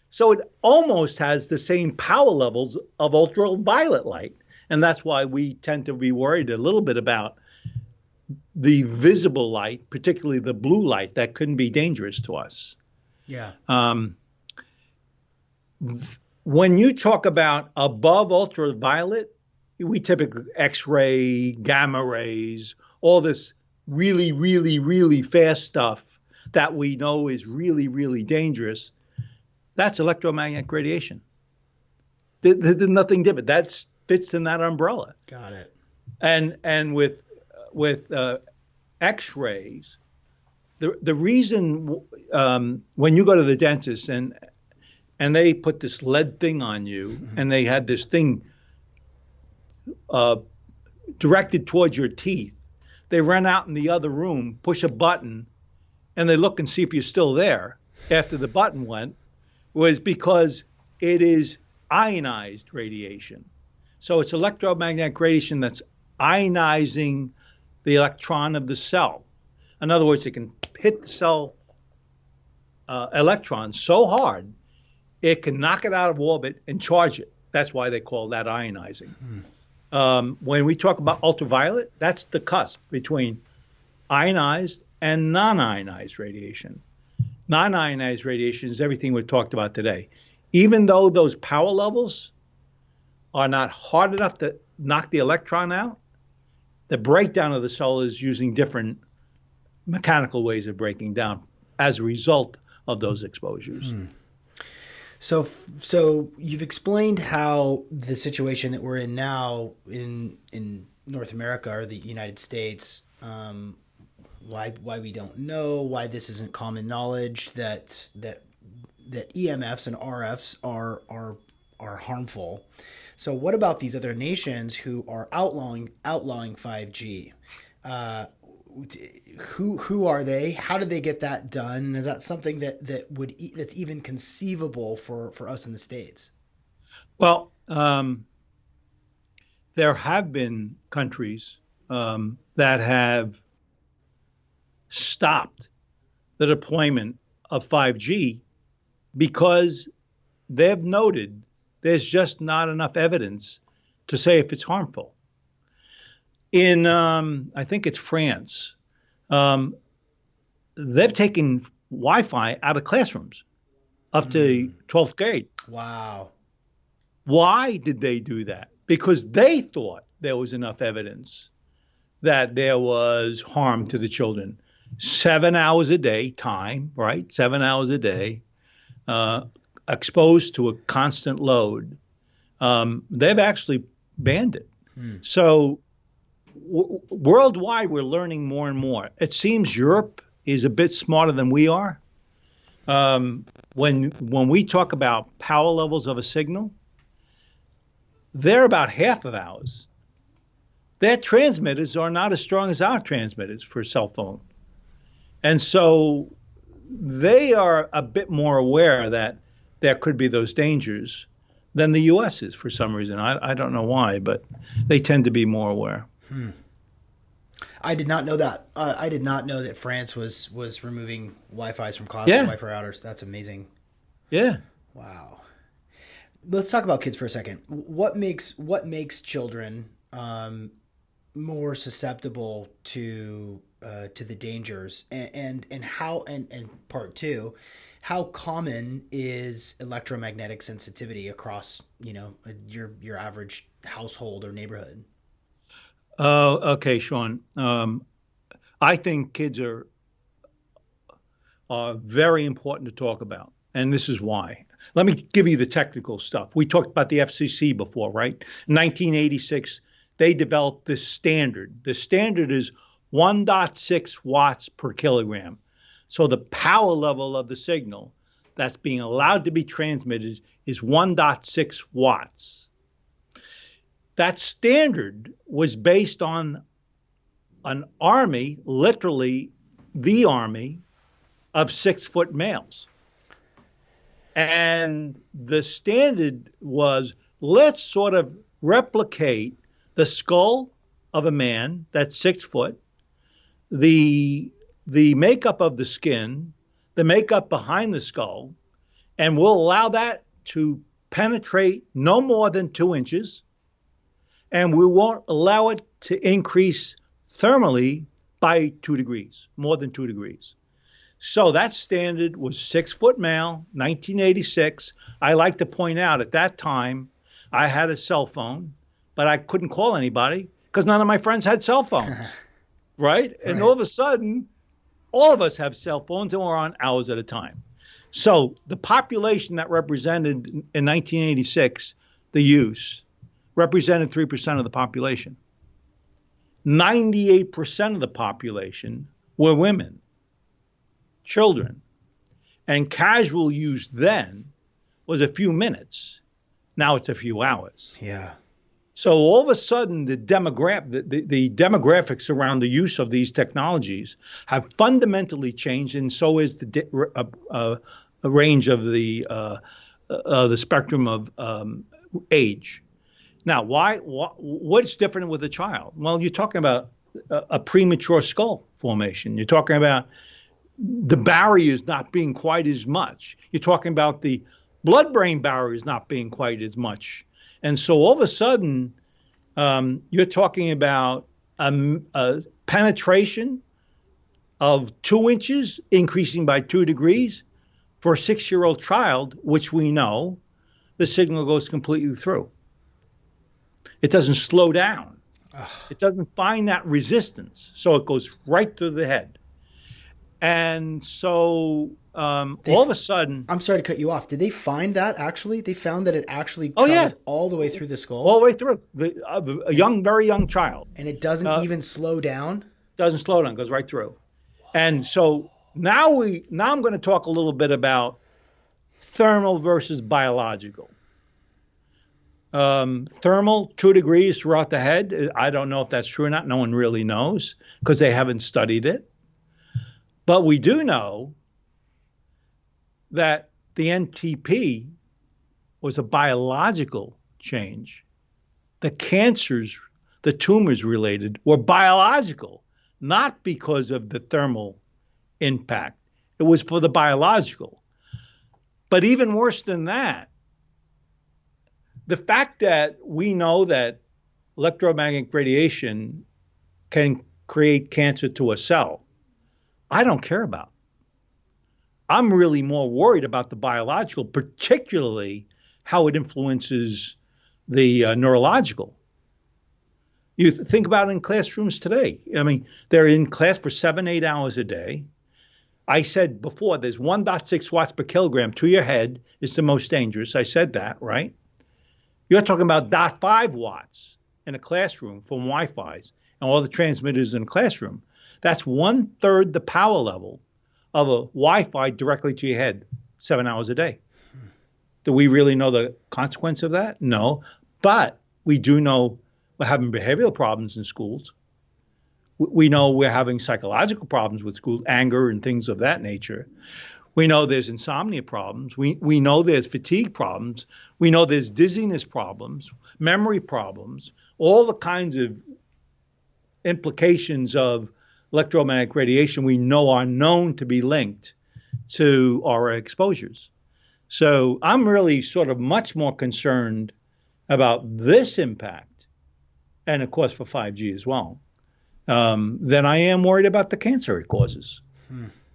So it almost has the same power levels of ultraviolet light. And that's why we tend to be worried a little bit about the visible light, particularly the blue light, that couldn't be dangerous to us. Yeah. When you talk about above ultraviolet, we typically X-ray, gamma rays, all this really, really, really fast stuff that we know is really, really dangerous. That's electromagnetic radiation. There's nothing different. That fits in that umbrella. Got it. And with X-rays, the reason when you go to the dentist and they put this lead thing on you, and they had this thing directed towards your teeth, they run out in the other room, push a button, and they look and see if you're still there after the button went, was because it is ionized radiation. So it's electromagnetic radiation that's ionizing the electron of the cell. In other words, it can hit the cell electron so hard, it can knock it out of orbit and charge it. That's why they call that ionizing. When we talk about ultraviolet, that's the cusp between ionized and non-ionized radiation. Non-ionized radiation is everything we've talked about today. Even though those power levels are not hard enough to knock the electron out, the breakdown of the cell is using different mechanical ways of breaking down as a result of those exposures. So you've explained how the situation that we're in now in North America or the United States, why we don't know, why this isn't common knowledge that EMFs and RFs are harmful. So what about these other nations who are outlawing 5G? Who are they? How did they get that done? Is that something that's even conceivable for us in the States? Well, there have been countries that have stopped the deployment of 5G because they've noted there's just not enough evidence to say if it's harmful. In, I think it's France, they've taken Wi-Fi out of classrooms up to 12th grade. Wow. Why did they do that? Because they thought there was enough evidence that there was harm to the children. 7 hours a day time, right? 7 hours a day, exposed to a constant load. They've actually banned it. So worldwide, we're learning more and more. It seems Europe is a bit smarter than we are. When we talk about power levels of a signal, they're about half of ours. Their transmitters are not as strong as our transmitters for cell phone. And so they are a bit more aware that there could be those dangers than the U.S. is for some reason. I don't know why, but they tend to be more aware. I did not know that. I did not know that France was removing Wi-Fi's from classes, Wi-Fi routers. That's amazing. Yeah. Wow. Let's talk about kids for a second. What makes children more susceptible to the dangers, and how, and part two, how common is electromagnetic sensitivity across your average household or neighborhood? Okay, Sean. I think kids are very important to talk about, and this is why. Let me give you the technical stuff. We talked about the FCC before, right? In 1986, they developed this standard. The standard is 1.6 watts per kilogram. So the power level of the signal that's being allowed to be transmitted is 1.6 watts. That standard was based on an army, literally the army, of 6-foot males. And the standard was, let's sort of replicate the skull of a man that's 6 foot, the makeup of the skin, the makeup behind the skull, and we'll allow that to penetrate no more than 2 inches, and we won't allow it to increase thermally by 2 degrees, more than 2 degrees. So that standard was 6-foot male, 1986. I like to point out at that time, I had a cell phone but I couldn't call anybody because none of my friends had cell phones, right? And Right. all of a sudden, all of us have cell phones and we're on hours at a time. So the population that represented in 1986 the use represented 3% of the population. 98% of the population were women, children, and casual use then was a few minutes. Now it's a few hours. Yeah. So all of a sudden, the demographics around the use of these technologies have fundamentally changed, and so is the range of the spectrum of age. Now, what's different with a child? Well, you're talking about a premature skull formation. You're talking about the barriers not being quite as much. You're talking about the blood-brain barriers not being quite as much. And so all of a sudden, you're talking about a penetration of 2 inches increasing by 2 degrees for a 6-year-old child, which we know the signal goes completely through. It doesn't slow down. Ugh. It doesn't find that resistance. So it goes right through the head. And so all of a sudden... I'm sorry to cut you off. Did they find that actually? They found that it actually travels all the way through the skull? All the way through. A very young child. And it doesn't even slow down? Doesn't slow down. Goes right through. And so now I'm going to talk a little bit about thermal versus biological. Thermal, 2 degrees throughout the head. I don't know if that's true or not. No one really knows because they haven't studied it. But we do know that the NTP was a biological change. The cancers, the tumors related, were biological, not because of the thermal impact. It was for the biological. But even worse than that, the fact that we know that electromagnetic radiation can create cancer to a cell, I don't care about. I'm really more worried about the biological, particularly how it influences the neurological. You think about it in classrooms today. I mean, they're in class for 7-8 hours a day. I said before, there's 1.6 watts per kilogram to your head is the most dangerous. I said that, right? You're talking about 0.5 watts in a classroom from Wi-Fi's and all the transmitters in a classroom. That's 1/3 the power level of a Wi-Fi directly to your head, 7 hours a day. Do we really know the consequence of that? No. But we do know we're having behavioral problems in schools. We know we're having psychological problems with schools, anger and things of that nature. We know there's insomnia problems. We know there's fatigue problems. We know there's dizziness problems, memory problems, all the kinds of implications of electromagnetic radiation we know are known to be linked to our exposures. So I'm really sort of much more concerned about this impact, and of course for 5G as well, than I am worried about the cancer it causes.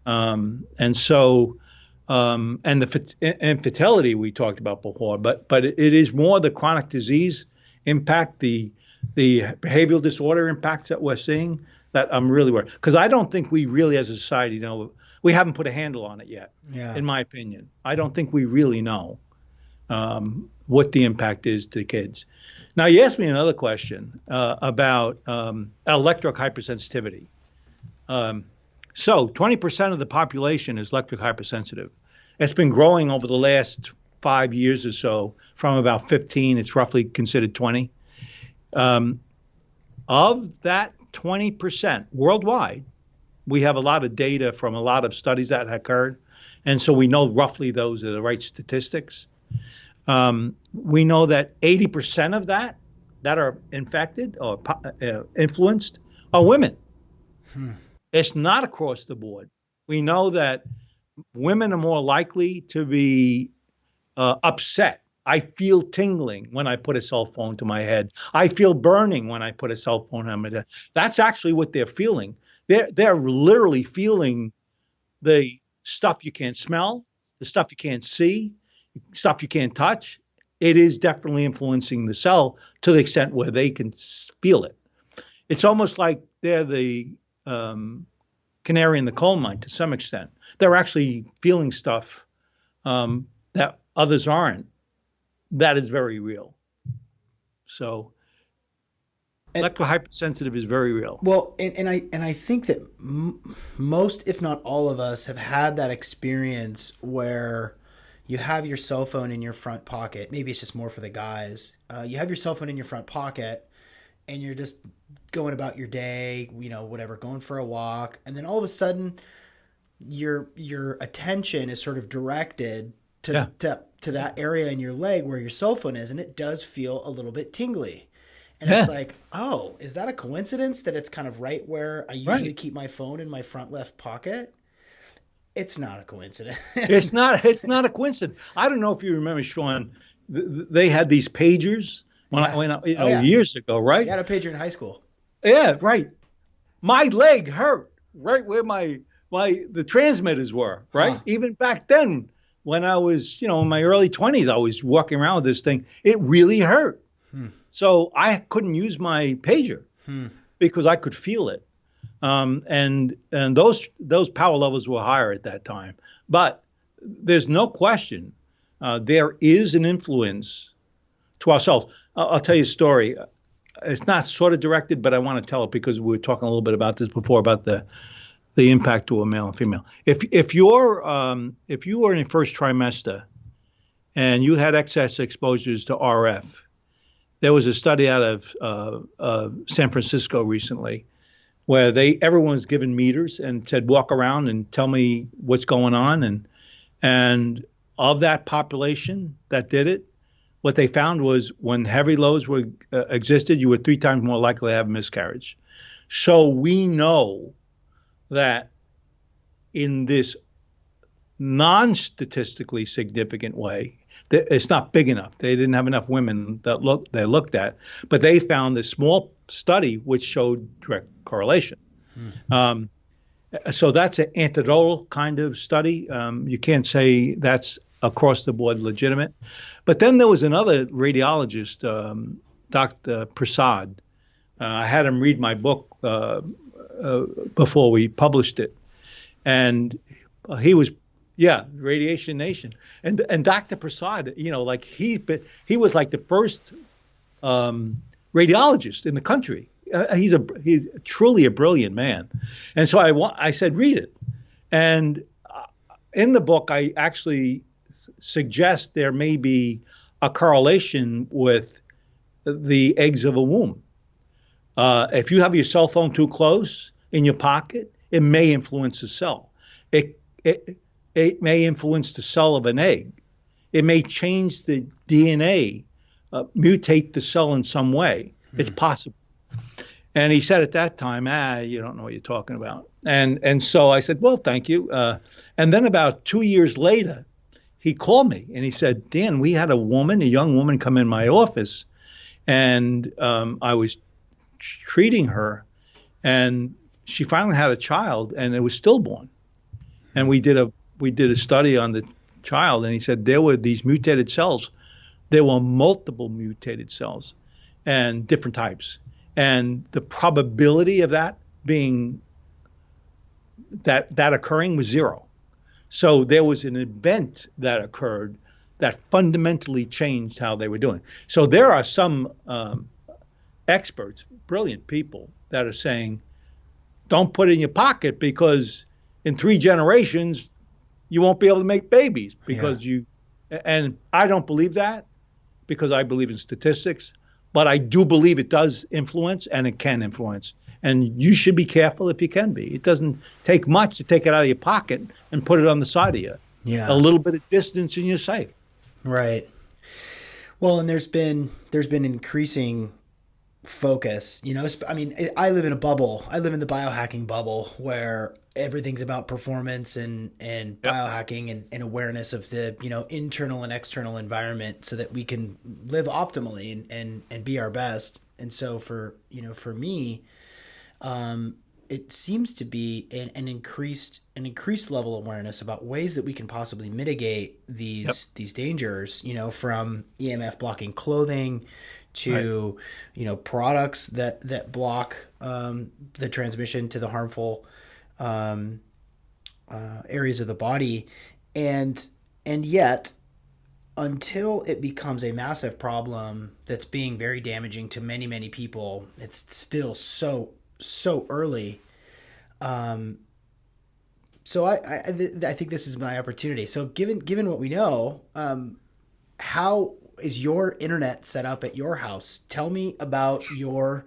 And so, and the infertility we talked about before, but it is more the chronic disease impact, the behavioral disorder impacts that we're seeing that I'm really worried. Because I don't think we really as a society know, we haven't put a handle on it yet, in my opinion. I don't think we really know what the impact is to kids. Now, you asked me another question about electric hypersensitivity. So 20% of the population is electric hypersensitive. It's been growing over the last 5 years or so from about 15. It's roughly considered 20. Of that 20% worldwide, we have a lot of data from a lot of studies that occurred. And so we know roughly those are the right statistics. We know that 80% of that are infected or influenced are women. It's not across the board. We know that women are more likely to be upset. I feel tingling when I put a cell phone to my head. I feel burning when I put a cell phone on my head. That's actually what they're feeling. They're literally feeling the stuff you can't smell, the stuff you can't see, stuff you can't touch, it is definitely influencing the cell to the extent where they can feel it. It's almost like they're the canary in the coal mine to some extent. They're actually feeling stuff that others aren't. That is very real. So electrohypersensitive is very real. Well, and I think that most, if not all of us, have had that experience where you have your cell phone in your front pocket. Maybe it's just more for the guys. You have your cell phone in your front pocket, and you're just going about your day, whatever, going for a walk, and then all of a sudden, your attention is sort of directed to that area in your leg where your cell phone is, and it does feel a little bit tingly. And it's like, oh, is that a coincidence that it's kind of right where I usually keep my phone in my front left pocket? It's not a coincidence. It's not a coincidence. I don't know if you remember, Sean, they had these pagers years ago, right? You had a pager in high school. Yeah, right. My leg hurt right where the transmitters were, right? Huh. Even back then, when I was, in my early 20s, I was walking around with this thing. It really hurt. So I couldn't use my pager because I could feel it. And those power levels were higher at that time. But there's no question there is an influence to ourselves. I'll tell you a story. It's not sort of directed, but I want to tell it because we were talking a little bit about this before, about the impact to a male and female. If you were in your first trimester and you had excess exposures to RF, there was a study out of San Francisco recently where everyone was given meters and said, walk around and tell me what's going on. And of that population that did it, what they found was when heavy loads existed, you were 3 times more likely to have a miscarriage. So we know that in this non-statistically significant way, it's not big enough. They didn't have enough women that they looked at, but they found this small study which showed direct correlation. So that's an anecdotal kind of study. You can't say that's across the board legitimate. But then there was another radiologist, Dr. Prasad. I had him read my book before we published it, and he was. Yeah, Radiation Nation, and Dr. Prasad, he was like the first radiologist in the country. He's truly a brilliant man, and so I said read it, and in the book I actually suggest there may be a correlation with the eggs of a womb. If you have your cell phone too close in your pocket, it may influence the cell. It may influence the cell of an egg. It may change the DNA, mutate the cell in some way. It's possible. And he said at that time, you don't know what you're talking about. And so I said, well, thank you. And then about 2 years later, he called me and he said, Dan, we had a young woman come in my office, and I was treating her, and she finally had a child, and it was stillborn. And we did a study on the child, and he said there were these mutated cells. There were multiple mutated cells and different types. And the probability of that being that occurring was 0. So there was an event that occurred that fundamentally changed how they were doing. So there are some experts, brilliant people, that are saying, don't put it in your pocket because in 3 generations, you won't be able to make babies because and I don't believe that because I believe in statistics, but I do believe it does influence and it can influence. And you should be careful if you can be. It doesn't take much to take it out of your pocket and put it on the side of you. Yeah. A little bit of distance and you're safe. Right. Well, and there's been increasing focus, I mean, I live in a bubble. I live in the biohacking bubble where everything's about performance and biohacking and awareness of the, internal and external environment so that we can live optimally and be our best. And so for me, it seems to be an increased an increased level of awareness about ways that we can possibly mitigate these dangers, from EMF blocking clothing to, products that block the transmission to the harmful areas of the body. And yet, until it becomes a massive problem that's being very damaging to many, many people, it's still so early. So I think this is my opportunity. So given what we know, how is your internet set up at your house? Tell me about your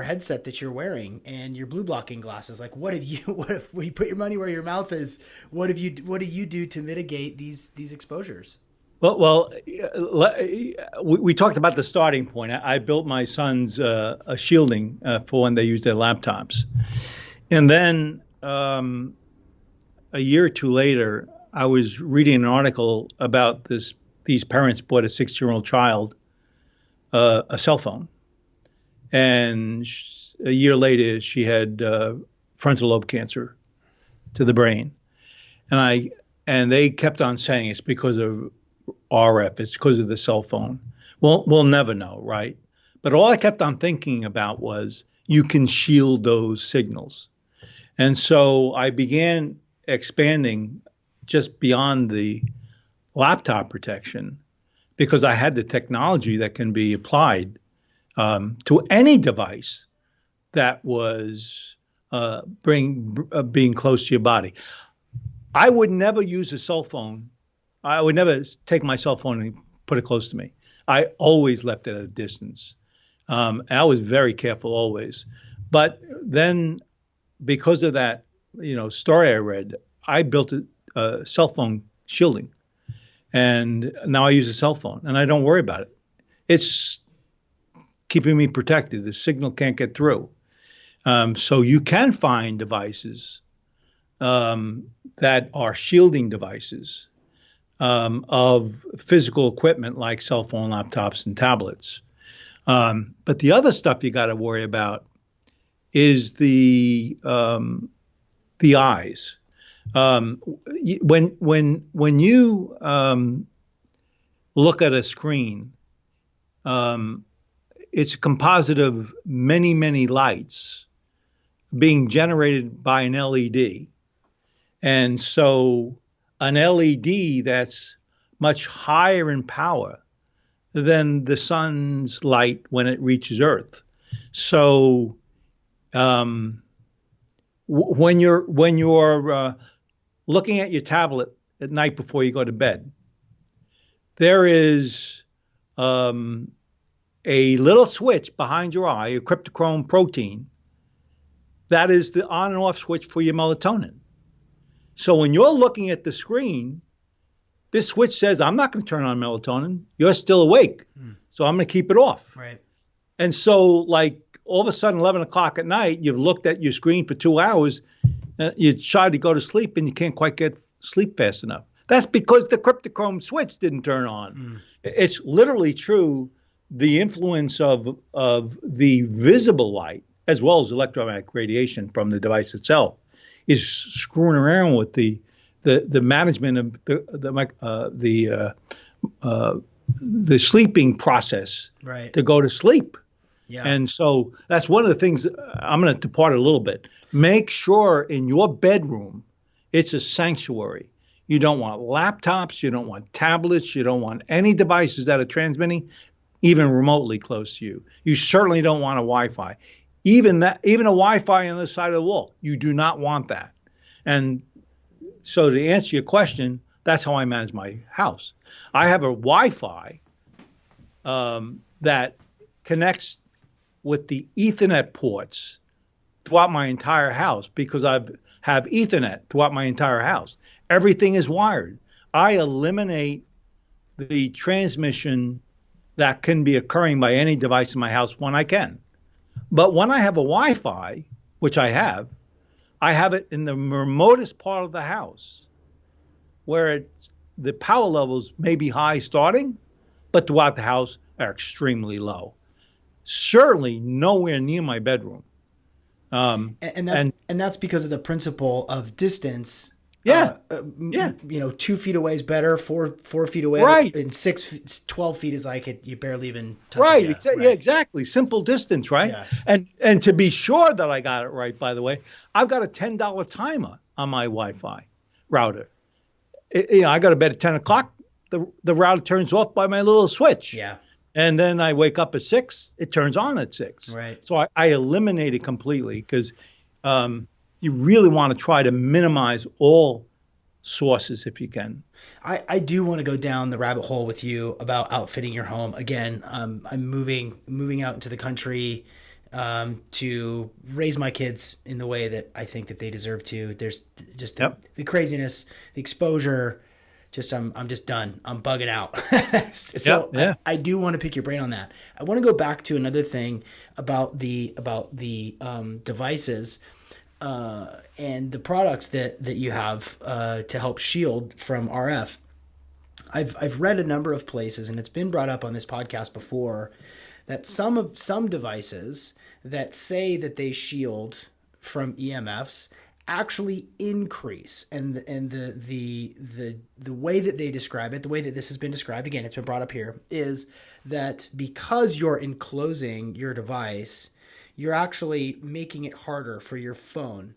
headset that you're wearing and your blue blocking glasses. Like, when you put your money where your mouth is, what do you do to mitigate these exposures? Well, we talked about the starting point. I built my son's a shielding for when they use their laptops. And then a year or two later, I was reading an article about these parents bought a 6-year-old child a cell phone. And a year later, she had frontal lobe cancer to the brain. And they kept on saying it's because of RF, it's because of the cell phone. Well, we'll never know, right? But all I kept on thinking about was you can shield those signals. And so I began expanding just beyond the laptop protection because I had the technology that can be applied to any device that was being close to your body. I would never use a cell phone. I would never take my cell phone and put it close to me. I always left it at a distance. And I was very careful always. But then because of that, story I read, I built a cell phone shielding. And now I use a cell phone and I don't worry about it. It's keeping me protected. The signal can't get through. So you can find devices that are shielding devices of physical equipment like cell phone, laptops, and tablets. But the other stuff you got to worry about is the eyes. When you look at a screen, it's a composite of many, many lights being generated by an LED. And so an LED that's much higher in power than the sun's light when it reaches Earth. So when you're looking at your tablet at night before you go to bed, there is a little switch behind your eye, a cryptochrome protein, that is the on and off switch for your melatonin. So when you're looking at the screen, this switch says, I'm not going to turn on melatonin. You're still awake. So I'm going to keep it off. Right. And so like all of a sudden, 11 o'clock at night, you've looked at your screen for 2 hours, you try to go to sleep and you can't quite get sleep fast enough. That's because the cryptochrome switch didn't turn on. It's literally true. The influence of the visible light, as well as electromagnetic radiation from the device itself, is screwing around with the management of the sleeping process, right, to go to sleep. Yeah. And so that's one of the things. I'm going to depart a little bit. Make sure in your bedroom it's a sanctuary. You don't want laptops, you don't want tablets, you don't want any devices that are transmitting even remotely close to you. You certainly don't want a Wi-Fi. Even a Wi-Fi on the side of the wall, you do not want that. And so to answer your question, that's how I manage my house. I have a Wi-Fi that connects with the Ethernet ports throughout my entire house because I have Ethernet throughout my entire house. Everything is wired. I eliminate the transmission that can be occurring by any device in my house when I can. But when I have a Wi-Fi, which I have it in the remotest part of the house where the power levels may be high starting, but throughout the house are extremely low. Certainly nowhere near my bedroom. And that's because of the principle of distance. Yeah, yeah, 2 feet away is better. 4 feet away, right, and 12 feet is like you barely even touches right. you. Right. Yeah, exactly. Simple distance, right? Yeah. And to be sure that I got it right, by the way, I've got a $10 timer on my Wi-Fi router. I go to bed at 10 o'clock. The router turns off by my little switch. Yeah. And then I wake up at 6. It turns on at 6. Right. So I eliminate it completely because you really want to try to minimize all sources if you can. I do want to go down the rabbit hole with you about outfitting your home. Again, I'm moving out into the country to raise my kids in the way that I think that they deserve to. There's just the craziness, the exposure. I'm just done. I'm bugging out. So I do want to pick your brain on that. I want to go back to another thing about the devices and the products that you have to help shield from RF. I've read a number of places, and it's been brought up on this podcast before, that some devices that say that they shield from EMFs actually increase, and the way that they describe it, the way that this has been described, again, it's been brought up here, is that because you're enclosing your device, you're actually making it harder for your phone.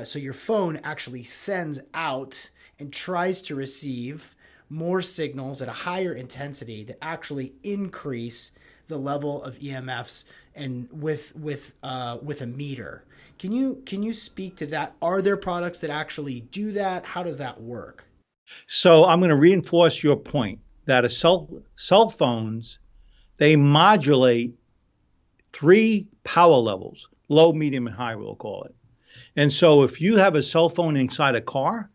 So your phone actually sends out and tries to receive more signals at a higher intensity that actually increase the level of EMFs, and with a meter. Can you speak to that? Are there products that actually do that? How does that work? So I'm going to reinforce your point that a cell phones, they modulate 3 power levels, low, medium, and high, we'll call it. And so if you have a cell phone inside a car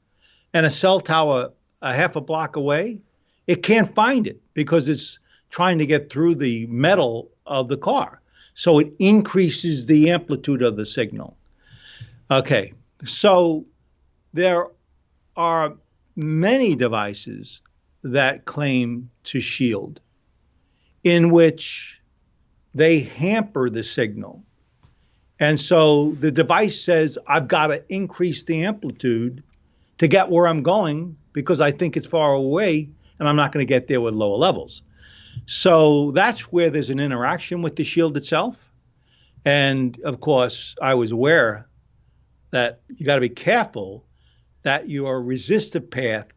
and a cell tower a half a block away, it can't find it because it's trying to get through the metal of the car. So it increases the amplitude of the signal. Okay, so there are many devices that claim to shield, in which they hamper the signal. And so the device says, I've got to increase the amplitude to get where I'm going because I think it's far away and I'm not going to get there with lower levels. So that's where there's an interaction with the shield itself. And of course, I was aware that you got to be careful that your resistive path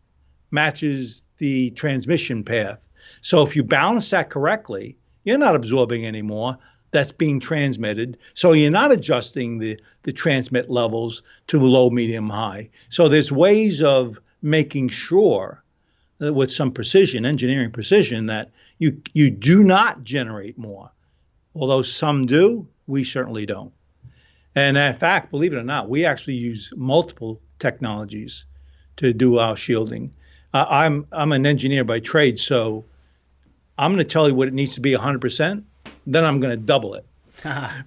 matches the transmission path. So if you balance that correctly, you're not absorbing anymore. That's being transmitted. So you're not adjusting the transmit levels to low, medium, high. So there's ways of making sure that with some precision, engineering precision, that you do not generate more. Although some do, we certainly don't. And in fact, believe it or not, we actually use multiple technologies to do our shielding. I'm an engineer by trade, so I'm going to tell you what it needs to be 100%. Then I'm going to double it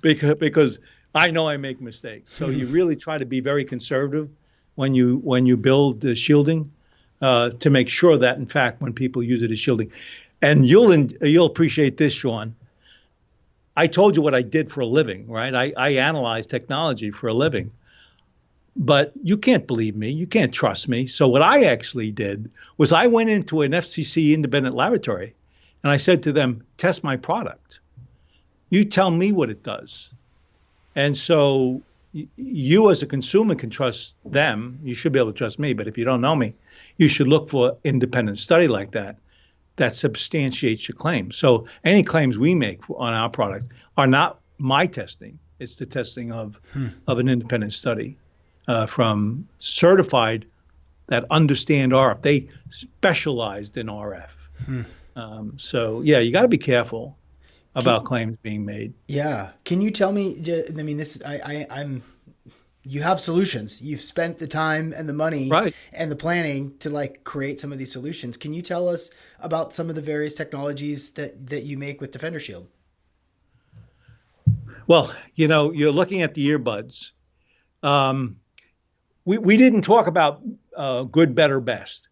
because I know I make mistakes. So you really try to be very conservative when you build the shielding to make sure that, in fact, when people use it as shielding, and you'll appreciate this, Sean. I told you what I did for a living, right? I analyze technology for a living. But you can't believe me. You can't trust me. So what I actually did was I went into an FCC independent laboratory and I said to them, test my product. You tell me what it does. And so you as a consumer can trust them. You should be able to trust me. But if you don't know me, you should look for independent study like that substantiates your claim. So any claims we make on our product are not my testing. It's the testing of an independent study from certified that understand RF. They specialized in RF. So yeah, you got to be careful about claims being made. Yeah. Can you tell me, I mean, you have solutions. You've spent the time and the money and the planning to create some of these solutions. Can you tell us about some of the various technologies that you make with DefenderShield? Well, you're looking at the earbuds. We didn't talk about good, better, best.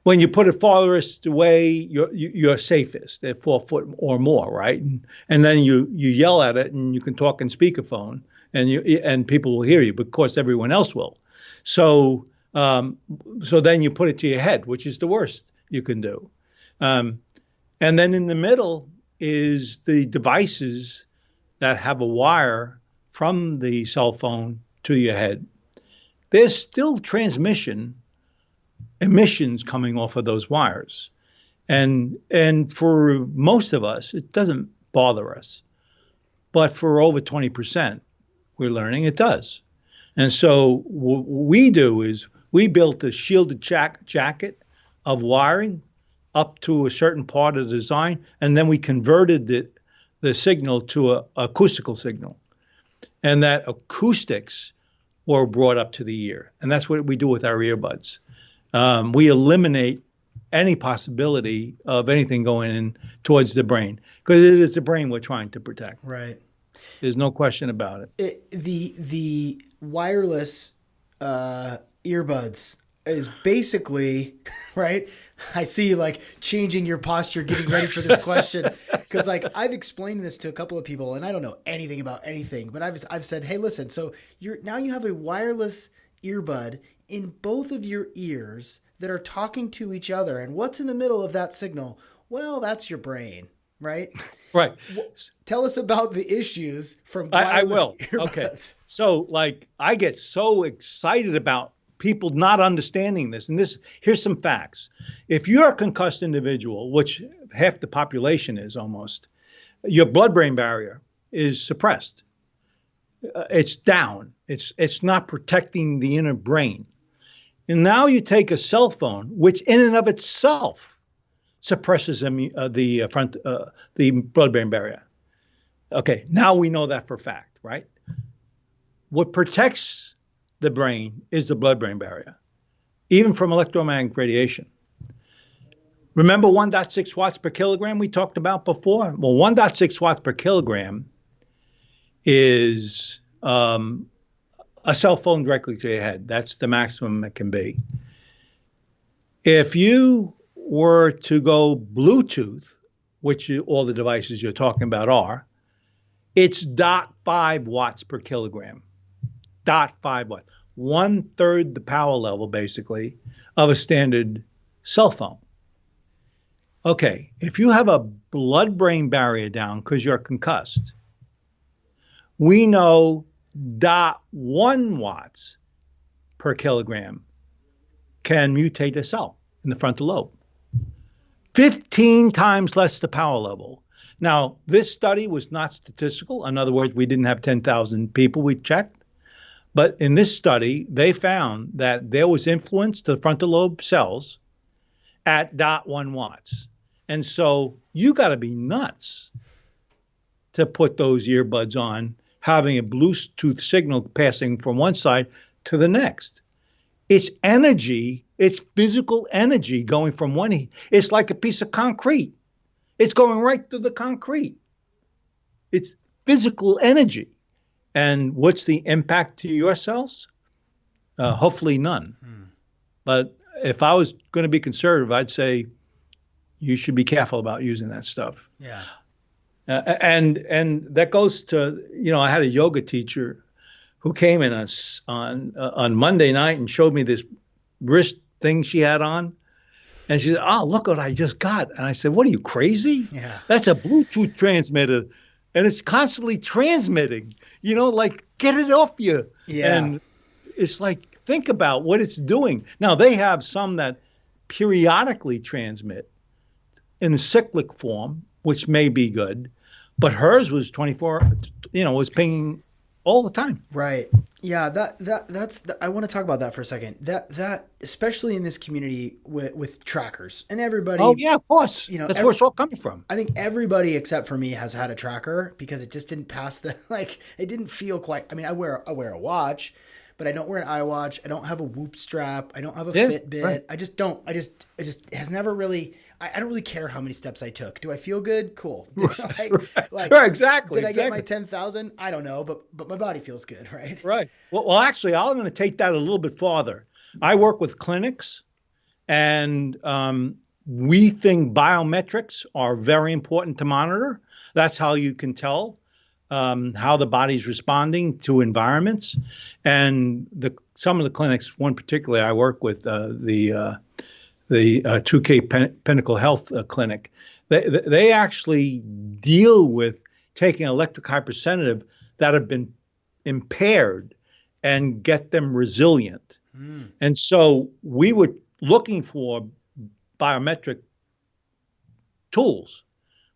When when you put it farthest away, you're safest at 4 foot or more, right? And then you yell at it, and you can talk in speakerphone, and people will hear you, but of course everyone else will. So then you put it to your head, which is the worst you can do. And then in the middle is the devices that have a wire from the cell phone to your head. There's still emissions coming off of those wires. And for most of us, it doesn't bother us. But for over 20%, we're learning it does. And so what we do is we built a shielded jacket of wiring up to a certain part of the design, and then we converted the signal to a acoustical signal. And that acoustics were brought up to the ear. And that's what we do with our earbuds. We eliminate any possibility of anything going in towards the brain, because it is the brain we're trying to protect. Right. There's no question about it. The wireless earbuds is basically, right? I see you like changing your posture, getting ready for this question. Because like I've explained this to a couple of people, and I don't know anything about anything, but I've said, hey, listen, so you have a wireless earbud in both of your ears that are talking to each other. And what's in the middle of that signal? Well, that's your brain, right? Right. Tell us about the issues from wireless I will. earbuds. Okay. So like I get so excited about people not understanding this. And here's some facts. If you're a concussed individual, which half the population is almost, your blood-brain barrier is suppressed. It's down. It's not protecting the inner brain. And now you take a cell phone, which in and of itself suppresses the blood-brain barrier. Okay, now we know that for a fact, right? What protects the brain is the blood-brain barrier, even from electromagnetic radiation. Remember 1.6 watts per kilogram we talked about before? Well, 1.6 watts per kilogram is a cell phone directly to your head. That's the maximum it can be. If you were to go Bluetooth, which all the devices you're talking about are, it's 0.5 watts per kilogram. 0.5 watts. 1/3 the power level, basically, of a standard cell phone. Okay, if you have a blood-brain barrier down because you're concussed, we know 0.1 watts per kilogram can mutate a cell in the frontal lobe. 15 times less the power level. Now, this study was not statistical. In other words, we didn't have 10,000 people we checked. But in this study, they found that there was influence to the frontal lobe cells at 0.1 watts. And so you got to be nuts to put those earbuds on, having a Bluetooth signal passing from one side to the next. It's energy. It's physical energy going from one. It's like a piece of concrete. It's going right through the concrete. It's physical energy. And what's the impact to your cells? Hopefully none. But if I was going to be conservative, I'd say you should be careful about using that stuff. Yeah. And that goes to, I had a yoga teacher who came in on Monday night and showed me this wrist thing she had on. And she said, oh, look what I just got. And I said, what are you, crazy? Yeah. That's a Bluetooth transmitter. And it's constantly transmitting, like get it off you. Yeah. And it's like, think about what it's doing. Now, they have some that periodically transmit in a cyclic form, which may be good. But hers was 24, was pinging all the time. Right. Yeah. That's I want to talk about that for a second. That especially in this community with trackers and everybody. Oh yeah, of course. That's where it's all coming from. I think everybody except for me has had a tracker because it just didn't pass it didn't feel quite. I mean, I wear a watch, but I don't wear an iWatch. I don't have a Whoop strap. I don't have a Fitbit. Right. I just don't. It has never really. I don't really care how many steps I took. Do I feel good? Cool. Right, exactly. Did I get my 10,000? I don't know, but my body feels good, right? Right. Well, actually, I'm going to take that a little bit farther. I work with clinics, And we think biometrics are very important to monitor. That's how you can tell how the body's responding to environments. And some of the clinics, one particularly I work with, the 2K Pinnacle Health Clinic, they actually deal with taking electric hypersensitive that have been impaired and get them resilient. And so we were looking for biometric tools.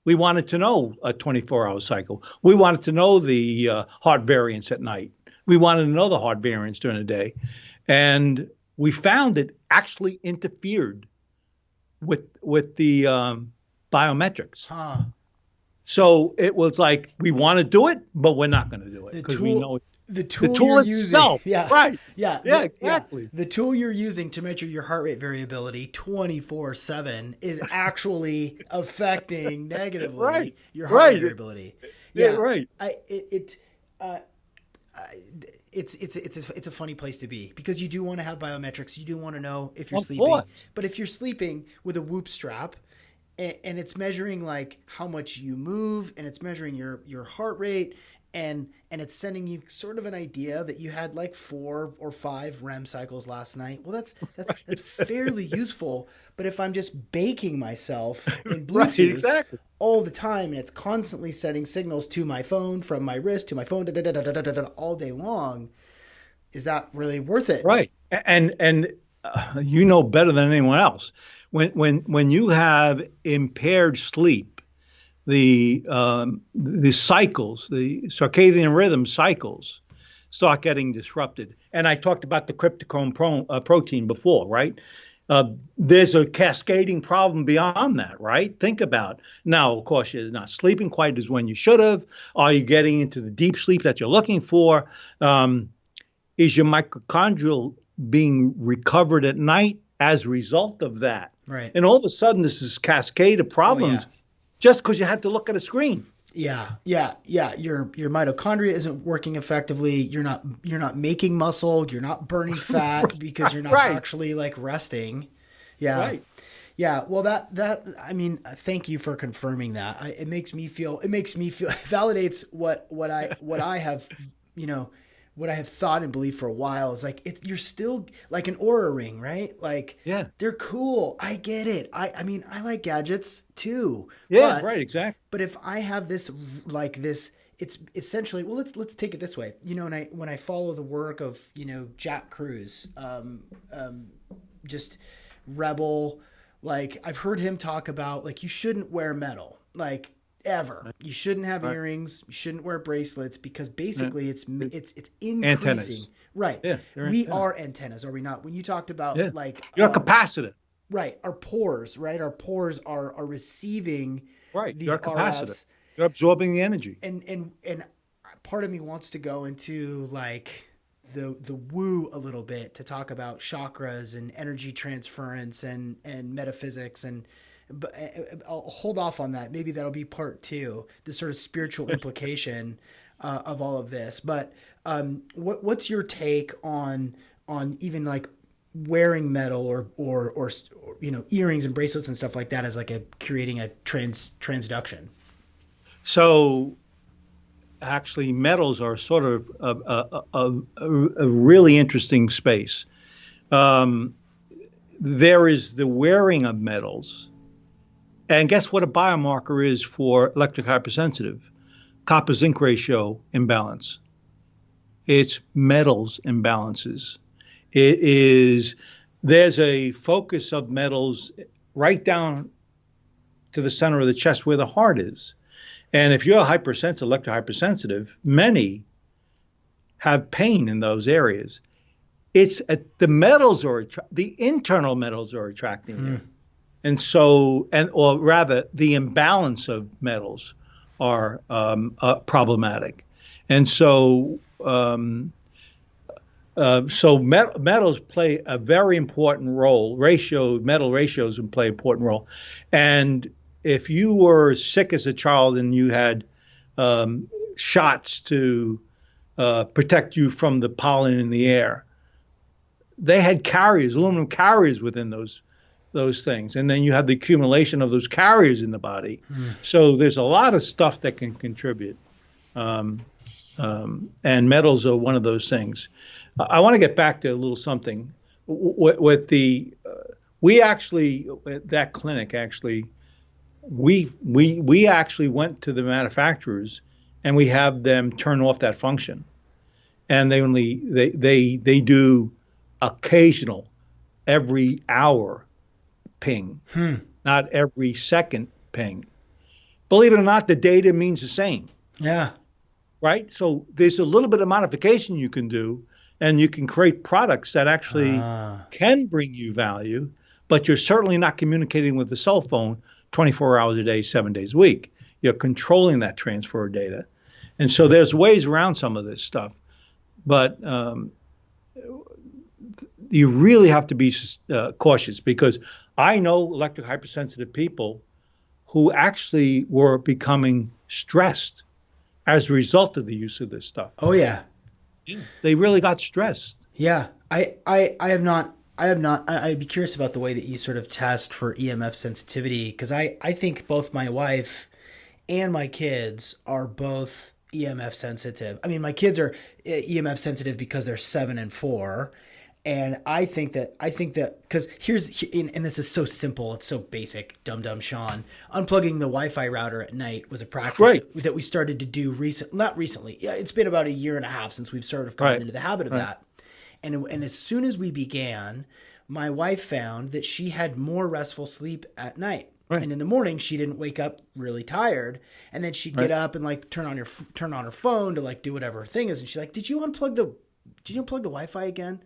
We wanted to know a 24-hour cycle. We wanted to know the heart variance at night. We wanted to know the heart variance during the day. And we found it actually interfered with the biometrics. Huh. So it was like, we want to do it, but we're not going to do it because we know the tool you're itself. using. Right. Yeah, exactly. Yeah. The tool you're using to measure your heart rate variability 24/7 is actually affecting negatively your heart rate variability. Yeah, right. It's a funny place to be because you do want to have biometrics. You do want to know if you're Of sleeping. course. But if you're sleeping with a Whoop strap and it's measuring like how much you move and it's measuring your heart rate and it's sending you sort of an idea that you had like 4 or 5 REM cycles last night. Well, that's fairly useful. But if I'm just baking myself in Bluetooth all the time and it's constantly sending signals to my phone, from my wrist to my phone, all day long, is that really worth it? Right. And you know better than anyone else, when you have impaired sleep, the cycles, the circadian rhythm cycles, start getting disrupted. And I talked about the cryptochrome protein before, right? There's a cascading problem beyond that, right? Think about now. Of course, you're not sleeping quite as when you should have. Are you getting into the deep sleep that you're looking for? Is your mitochondrial being recovered at night as a result of that? Right. And all of a sudden, this is cascade of problems. Just because you had to look at a screen. Yeah. Your mitochondria isn't working effectively. You're not making muscle. You're not burning fat because you're not actually like resting. Yeah. Right. Yeah. Well, I mean, thank you for confirming that. It makes me feel, it validates what I have, what I have thought and believed for a while is like, you're still like an Aura ring, right? Like, yeah, they're cool. I get it. I mean, I like gadgets too. Yeah, right. Exactly. But if I have this, it's essentially, well, let's take it this way. When I follow the work of, Jack Cruz, just rebel, like I've heard him talk about like, you shouldn't wear metal, like, ever. You shouldn't have earrings. You shouldn't wear bracelets because basically it's increasing. Antennas. Right. Yeah, we are antennas, are we not? When you talked about like you're capacitor. Right. Our pores, right? Our pores are receiving these you're capacitor. RFs. You're absorbing the energy. And part of me wants to go into like the woo a little bit to talk about chakras and energy transference and metaphysics but I'll hold off on that. Maybe that'll be part 2, the sort of spiritual implication of all of this. But what's your take on even like wearing metal or earrings and bracelets and stuff like that as like creating a transduction? So actually, metals are sort of a really interesting space. There is the wearing of metals. And guess what a biomarker is for electric hypersensitive? Copper zinc ratio imbalance. It's metals imbalances. There's a focus of metals right down to the center of the chest where the heart is. And if you're hypersensitive, electric hypersensitive, many have pain in those areas. It's the metals the internal metals are attracting you. And so, or rather, the imbalance of metals are problematic. And so, metals play a very important role. Metal ratios play an important role. And if you were sick as a child and you had shots to protect you from the pollen in the air, they had carriers, aluminum carriers within those those things. And then you have the accumulation of those carriers in the body. So there's a lot of stuff that can contribute. And metals are one of those things. I want to get back to a little something with the, we actually, at that clinic, actually, we actually went to the manufacturers and we have them turn off that function. And they do occasional, every hour ping, not every second ping. Believe it or not, the data means the same. Yeah. Right? So there's a little bit of modification you can do, and you can create products that actually can bring you value, but you're certainly not communicating with the cell phone 24 hours a day, 7 days a week. You're controlling that transfer of data. And so there's ways around some of this stuff. But you really have to be cautious, because I know electric hypersensitive people who actually were becoming stressed as a result of the use of this stuff. Oh yeah. They really got stressed. Yeah. I have not, I'd be curious about the way that you sort of test for EMF sensitivity, because I think both my wife and my kids are both EMF sensitive. I mean, my kids are EMF sensitive because they're 7 and 4. And I think that because and this is so simple, it's so basic, dumb Sean. Unplugging the Wi-Fi router at night was a practice that we started to do not recently. Yeah, it's been about a year and a half since we've sort of gotten into the habit of that. And as soon as we began, my wife found that she had more restful sleep at night. Right. And in the morning, she didn't wake up really tired, and then she'd get up and like turn on her phone to like do whatever her thing is, and she's like, "Did you unplug the Wi-Fi again?"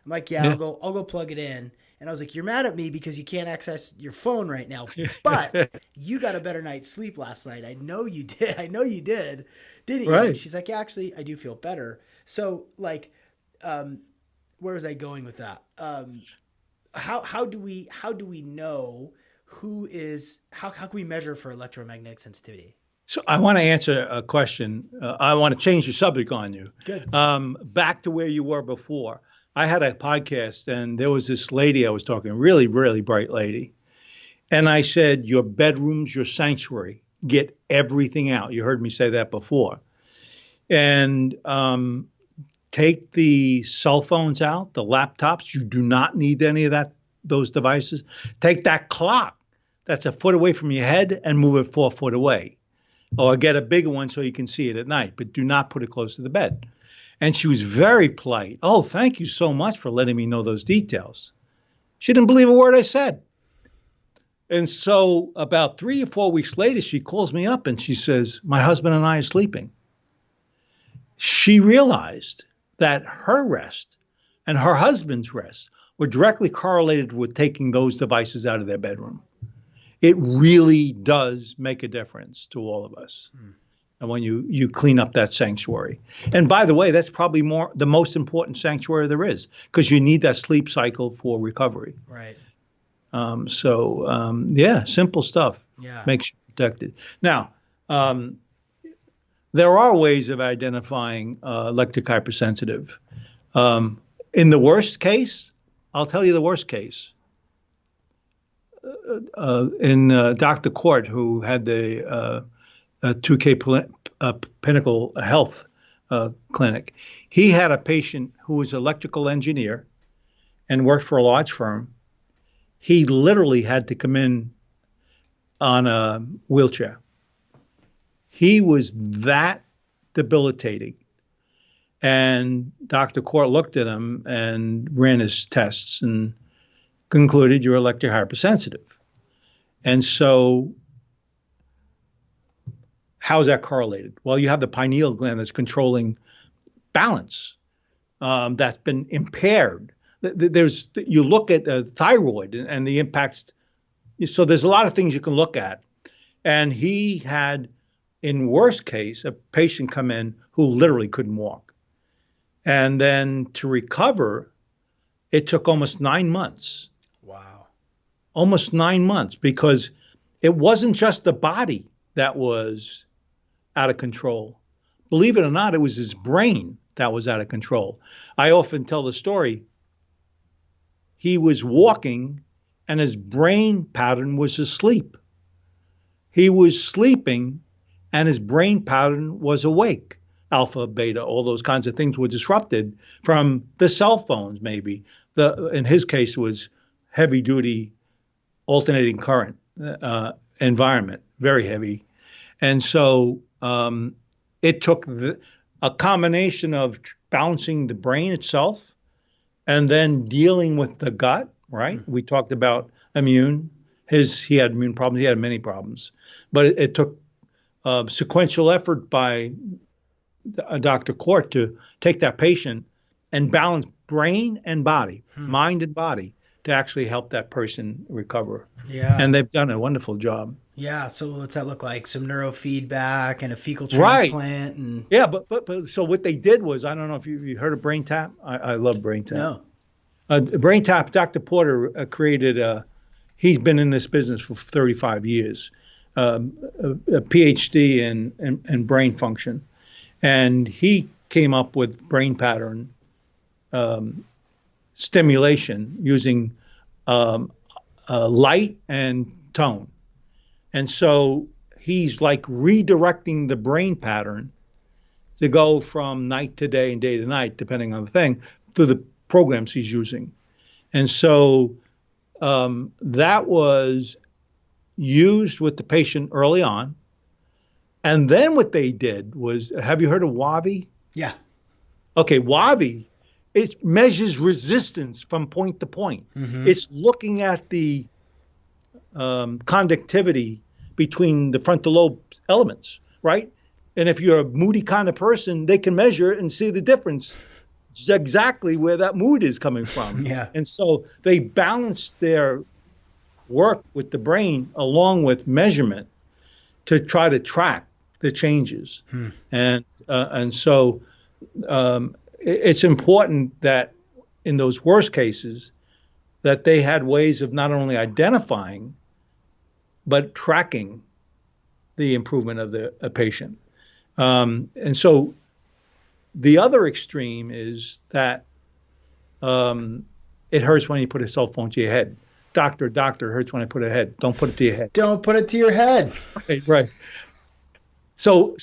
I'm like, yeah. I'll go plug it in. And I was like, "You're mad at me because you can't access your phone right now, but you got a better night's sleep last night. I know you did. I know you did, didn't you?" And she's like, "Yeah, actually, I do feel better." So like, where was I going with that? How do we know how can we measure for electromagnetic sensitivity? So I want to answer a question. I want to change the subject on you. Good. Back to where you were before. I had a podcast, and there was this lady I was talking, really, really bright lady. And I said, your bedroom's your sanctuary. Get everything out. You heard me say that before. And take the cell phones out, the laptops. You do not need any of those devices. Take that clock that's a foot away from your head and move it 4 foot away. Or get a bigger one so you can see it at night, but do not put it close to the bed. And she was very polite. "Oh, thank you so much for letting me know those details." She didn't believe a word I said. And so about 3 or 4 weeks later, she calls me up and she says, "My husband and I are sleeping." She realized that her rest and her husband's rest were directly correlated with taking those devices out of their bedroom. It really does make a difference to all of us. And when you clean up that sanctuary. And by the way, that's probably the most important sanctuary there is, because you need that sleep cycle for recovery. Right. Yeah, simple stuff. Yeah. Makes you protected. Now, there are ways of identifying electric hypersensitive. In the worst case, I'll tell you the worst case. In Dr. Court, who had the 2K Pinnacle Health Clinic, he had a patient who was an electrical engineer and worked for a large firm. He literally had to come in on a wheelchair. He was that debilitating. And Dr. Court looked at him and ran his tests and concluded you're electric hypersensitive. And so how is that correlated? Well, you have the pineal gland that's controlling balance that's been impaired. You look at the thyroid and the impacts. So there's a lot of things you can look at. And he had, in worst case, a patient come in who literally couldn't walk. And then to recover, it took almost 9 months. Wow. Almost 9 months, because it wasn't just the body that was out of control. Believe it or not, it was his brain that was out of control. I often tell the story. He was walking and his brain pattern was asleep. He was sleeping and his brain pattern was awake. Alpha, beta, all those kinds of things were disrupted from the cell phones, maybe. In his case, was heavy duty alternating current environment, very heavy. And so it took a combination of balancing the brain itself and then dealing with the gut, right? We talked about immune. He had immune problems. He had many problems. But it took sequential effort by Dr. Court to take that patient and balance brain and body, mind and body, to actually help that person recover. Yeah. And they've done a wonderful job. Yeah. So what's that look like? Some neurofeedback and a fecal transplant. Right. And yeah, but so what they did was, I don't know if you heard of brain tap. I love brain tap. No. Brain tap, Dr. Porter created he's been in this business for 35 years, a PhD in brain function. And he came up with brain pattern stimulation using light and tone. And so he's like redirecting the brain pattern to go from night to day and day to night, depending on the thing, through the programs he's using. And so that was used with the patient early on. And then what they did was, have you heard of WAVI? Yeah. Okay, WAVI, it measures resistance from point to point. Mm-hmm. It's looking at the conductivity between the frontal lobe elements, right? And if you're a moody kind of person, they can measure it and see the difference, exactly where that mood is coming from. Yeah. And so they balanced their work with the brain along with measurement to try to track the changes. And so it's important that in those worst cases that they had ways of not only identifying but tracking the improvement of the patient. And so the other extreme is that it hurts when you put a cell phone to your head. Doctor, hurts when I put it head. Don't put it to your head. Don't put it to your head. Right. So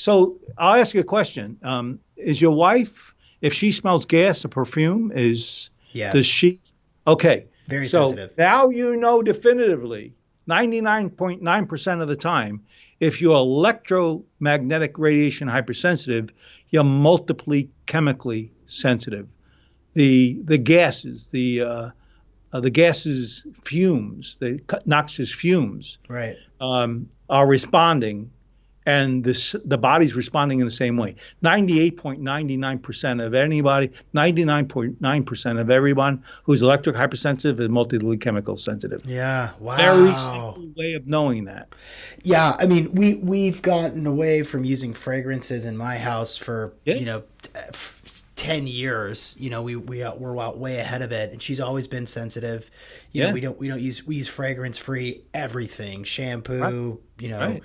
I'll ask you a question. Is your wife, if she smells gas or perfume, yes. Does she? Okay. Very sensitive. So now you know definitively, 99.9% of the time, if you're electromagnetic radiation hypersensitive, you're multiply chemically sensitive. The gases, the gases fumes, the noxious fumes, right, are responding, and the body's responding in the same way. 98.99% of anybody, 99.9% of everyone who's electric hypersensitive is multiply chemical sensitive. Yeah, wow. Very simple way of knowing that. Yeah, I mean, we've gotten away from using fragrances in my house for 10 years. We're out way ahead of it, and she's always been sensitive. You know, we use fragrance free everything, shampoo, right.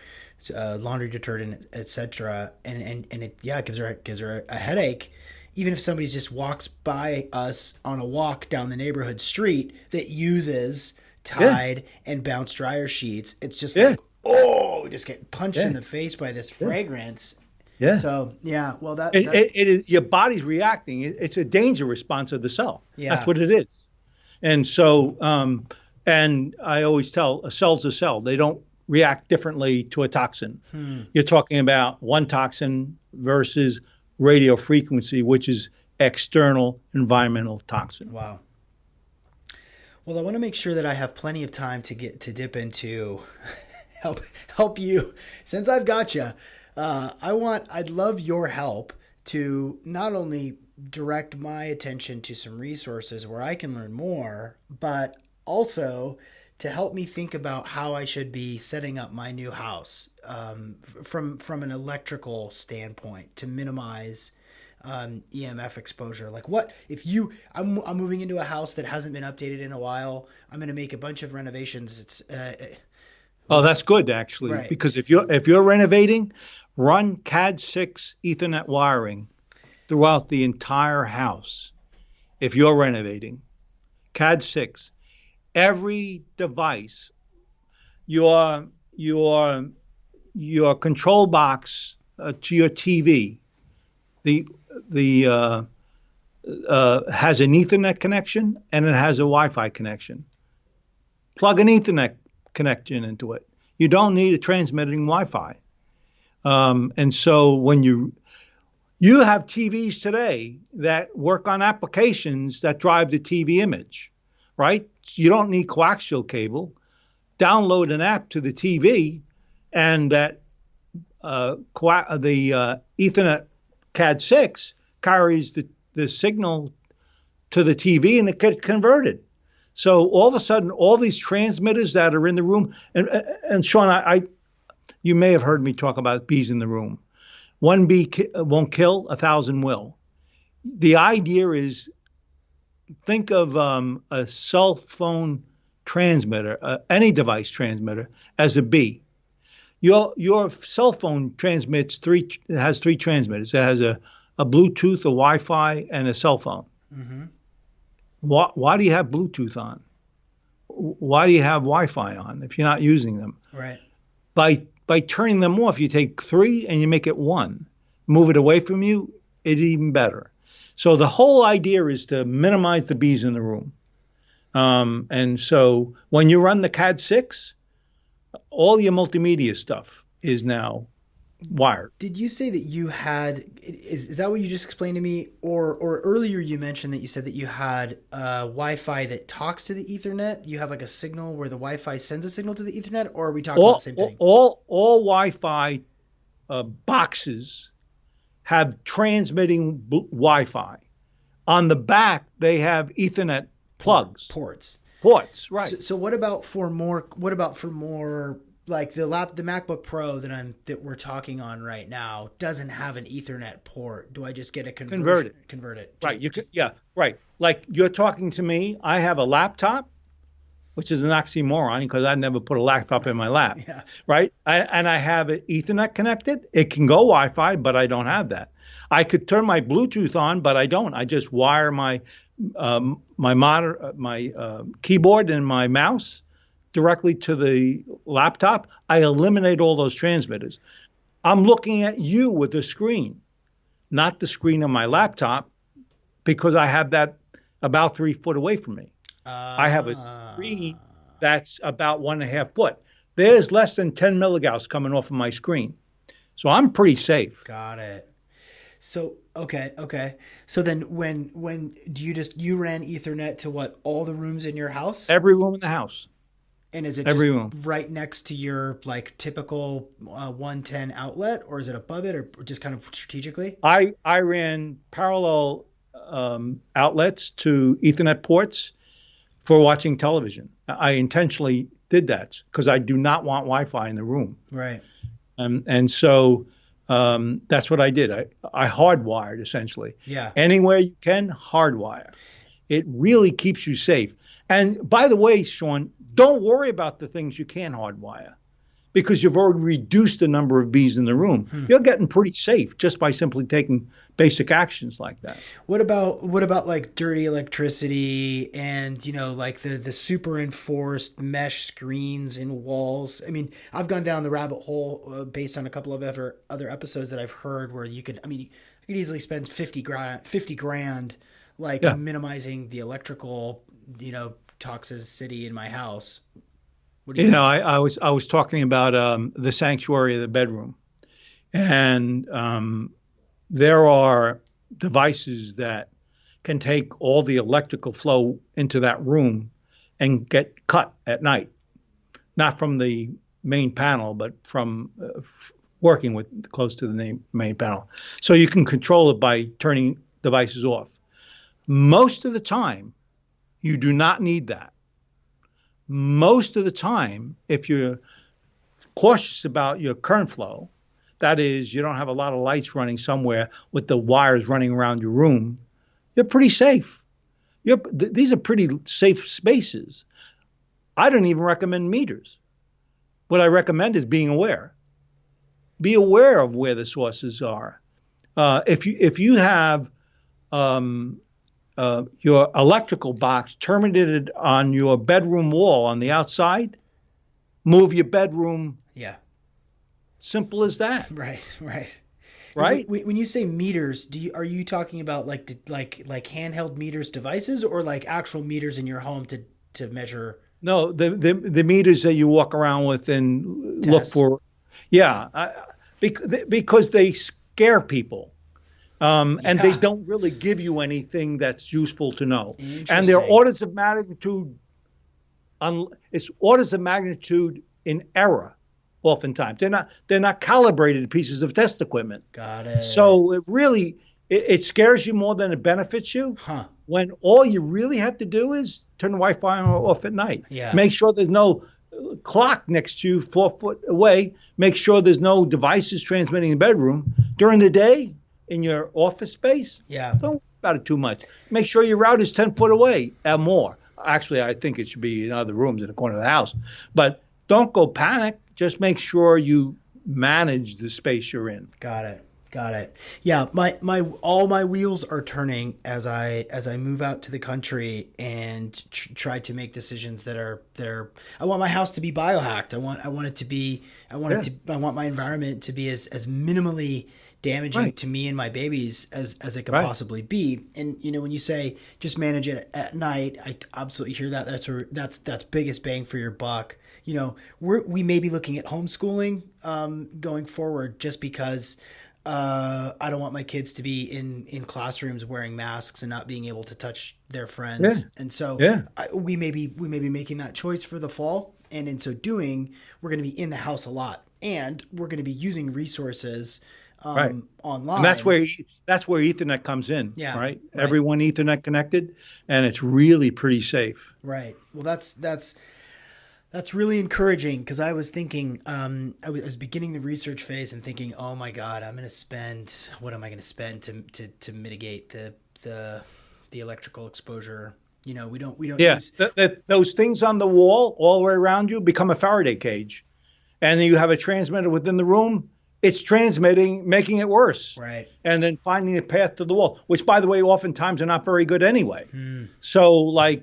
Laundry detergent, etc. And it gives her a headache. Even if somebody just walks by us on a walk down the neighborhood street that uses Tide and Bounce dryer sheets, it's just like, we just get punched in the face by this fragrance. Yeah. So well, it is, your body's reacting. It's a danger response of the cell. Yeah. That's what it is. And so, and I always tell, a cell's a cell. They don't react differently to a toxin. You're talking about one toxin versus radio frequency, which is external environmental toxin. Wow. Well, I want to make sure that I have plenty of time to dip into help you, since I've got you. I'd love your help to not only direct my attention to some resources where I can learn more, but also to help me think about how I should be setting up my new house from an electrical standpoint to minimize EMF exposure. Like, what if I'm moving into a house that hasn't been updated in a while. I'm going to make a bunch of renovations. It's that's good, actually, right. Because if you're renovating, run CAD6 Ethernet wiring throughout the entire house. If you're renovating, CAD6. every device, your control box to your TV, the has an Ethernet connection and it has a Wi-Fi connection. Plug an Ethernet connection into it. You don't need a transmitting Wi-Fi. And so when you have TVs today that work on applications that drive the TV image, right? You don't need coaxial cable. Download an app to the TV, and that Ethernet CAD6 carries the signal to the TV, and it gets converted. So all of a sudden, all these transmitters that are in the room, and Sean, you may have heard me talk about bees in the room. One bee won't kill, 1,000 will. The idea is, think of a cell phone transmitter, any device transmitter, as a bee. Your cell phone has three transmitters. It has a Bluetooth, a Wi-Fi, and a cell phone. Mm-hmm. Why do you have Bluetooth on? Why do you have Wi-Fi on if you're not using them? Right. By turning them off, you take three and you make it one. Move it away from you, it's even better. So the whole idea is to minimize the bees in the room. And so when you run the CAD6, all your multimedia stuff is now wired. Did you say that you had, is that what you just explained to me? Or earlier you mentioned that you said that you had Wi-Fi that talks to the Ethernet? You have like a signal where the Wi-Fi sends a signal to the Ethernet, or are we talking about the same thing? All Wi-Fi boxes have transmitting Wi-Fi. On the back, they have Ethernet plugs. Ports, right. So what about for more like the MacBook Pro that we're talking on right now doesn't have an Ethernet port? Do I just get a convert it? Right. Right. Like you're talking to me, I have a laptop, which is an oxymoron because I never put a laptop in my lap. Yeah. Right. And I have it Ethernet connected. It can go Wi-Fi, but I don't have that. I could turn my Bluetooth on, but I don't. I just wire my keyboard and my mouse directly to the laptop. I eliminate all those transmitters. I'm looking at you with the screen, not the screen on my laptop, because I have that about 3 foot away from me. I have a screen that's about 1.5 foot. There's less than 10 milligauss coming off of my screen. So I'm pretty safe. Got it. So, okay. So then when do you ran Ethernet to what, all the rooms in your house? Every room in the house. And is it just right next to your like typical 110 outlet, or is it above it, or just kind of strategically? I ran parallel outlets to Ethernet ports for watching television. I intentionally did that because I do not want Wi-Fi in the room. Right. And so that's what I did. I hardwired essentially. Yeah. Anywhere you can, hardwire. It really keeps you safe. And by the way, Sean, don't worry about the things you can't hardwire because you've already reduced the number of bees in the room. You're getting pretty safe just by simply taking basic actions like that. What about like dirty electricity and, like the super enforced mesh screens in walls? I mean, I've gone down the rabbit hole based on a couple of other episodes that I've heard where you could easily spend 50 grand like minimizing the electrical, toxicity in my house. What do you think? I was talking about the sanctuary of the bedroom, and there are devices that can take all the electrical flow into that room and get cut at night, not from the main panel, but from working with close to the main panel. So you can control it by turning devices off. Most of the time, you do not need that. Most of the time, if you're cautious about your current flow, that is, you don't have a lot of lights running somewhere with the wires running around your room, you're pretty safe. These are pretty safe spaces. I don't even recommend meters. What I recommend is being aware. Be aware of where the sources are. If you have your electrical box terminated on your bedroom wall on the outside, move your bedroom. Yeah. Simple as that. Right. Right. When you say meters, are you talking about like handheld meters devices, or like actual meters in your home to measure? No, the meters that you walk around with and look Test. for. Yeah, because they scare people. And they don't really give you anything that's useful to know. And they're orders of magnitude. It's orders of magnitude in error. Oftentimes, they're not calibrated pieces of test equipment. Got it. So it scares you more than it benefits you. Huh. When all you really have to do is turn the Wi-Fi off at night. Yeah. Make sure there's no clock next to you 4 foot away. Make sure there's no devices transmitting in the bedroom. During the day, in your office space, don't worry about it too much. Make sure your router's 10 foot away or more. Actually, I think it should be in other rooms in the corner of the house. But don't go panic. Just make sure you manage the space you're in. Got it. Yeah, all my wheels are turning as I move out to the country and try to make decisions that are. I want my house to be biohacked. I want it to be. I want my environment to be as minimally damaging to me and my babies as it can possibly be. And when you say just manage it at night, I absolutely hear that. That's biggest bang for your buck. We may be looking at homeschooling going forward, just because I don't want my kids to be in classrooms wearing masks and not being able to touch their friends. Yeah. And so we may be making that choice for the fall. And in so doing, we're going to be in the house a lot, and we're going to be using resources online. And that's where Ethernet comes in. Yeah. Right. Everyone Ethernet connected, and it's really pretty safe. Right. Well, that's really encouraging, because I was thinking, I was beginning the research phase and thinking, oh my God, what am I going to spend to mitigate the electrical exposure? We don't use. Those things on the wall all the way around you become a Faraday cage, and then you have a transmitter within the room. It's transmitting, making it worse. Right. And then finding a path to the wall, which, by the way, oftentimes are not very good anyway. So you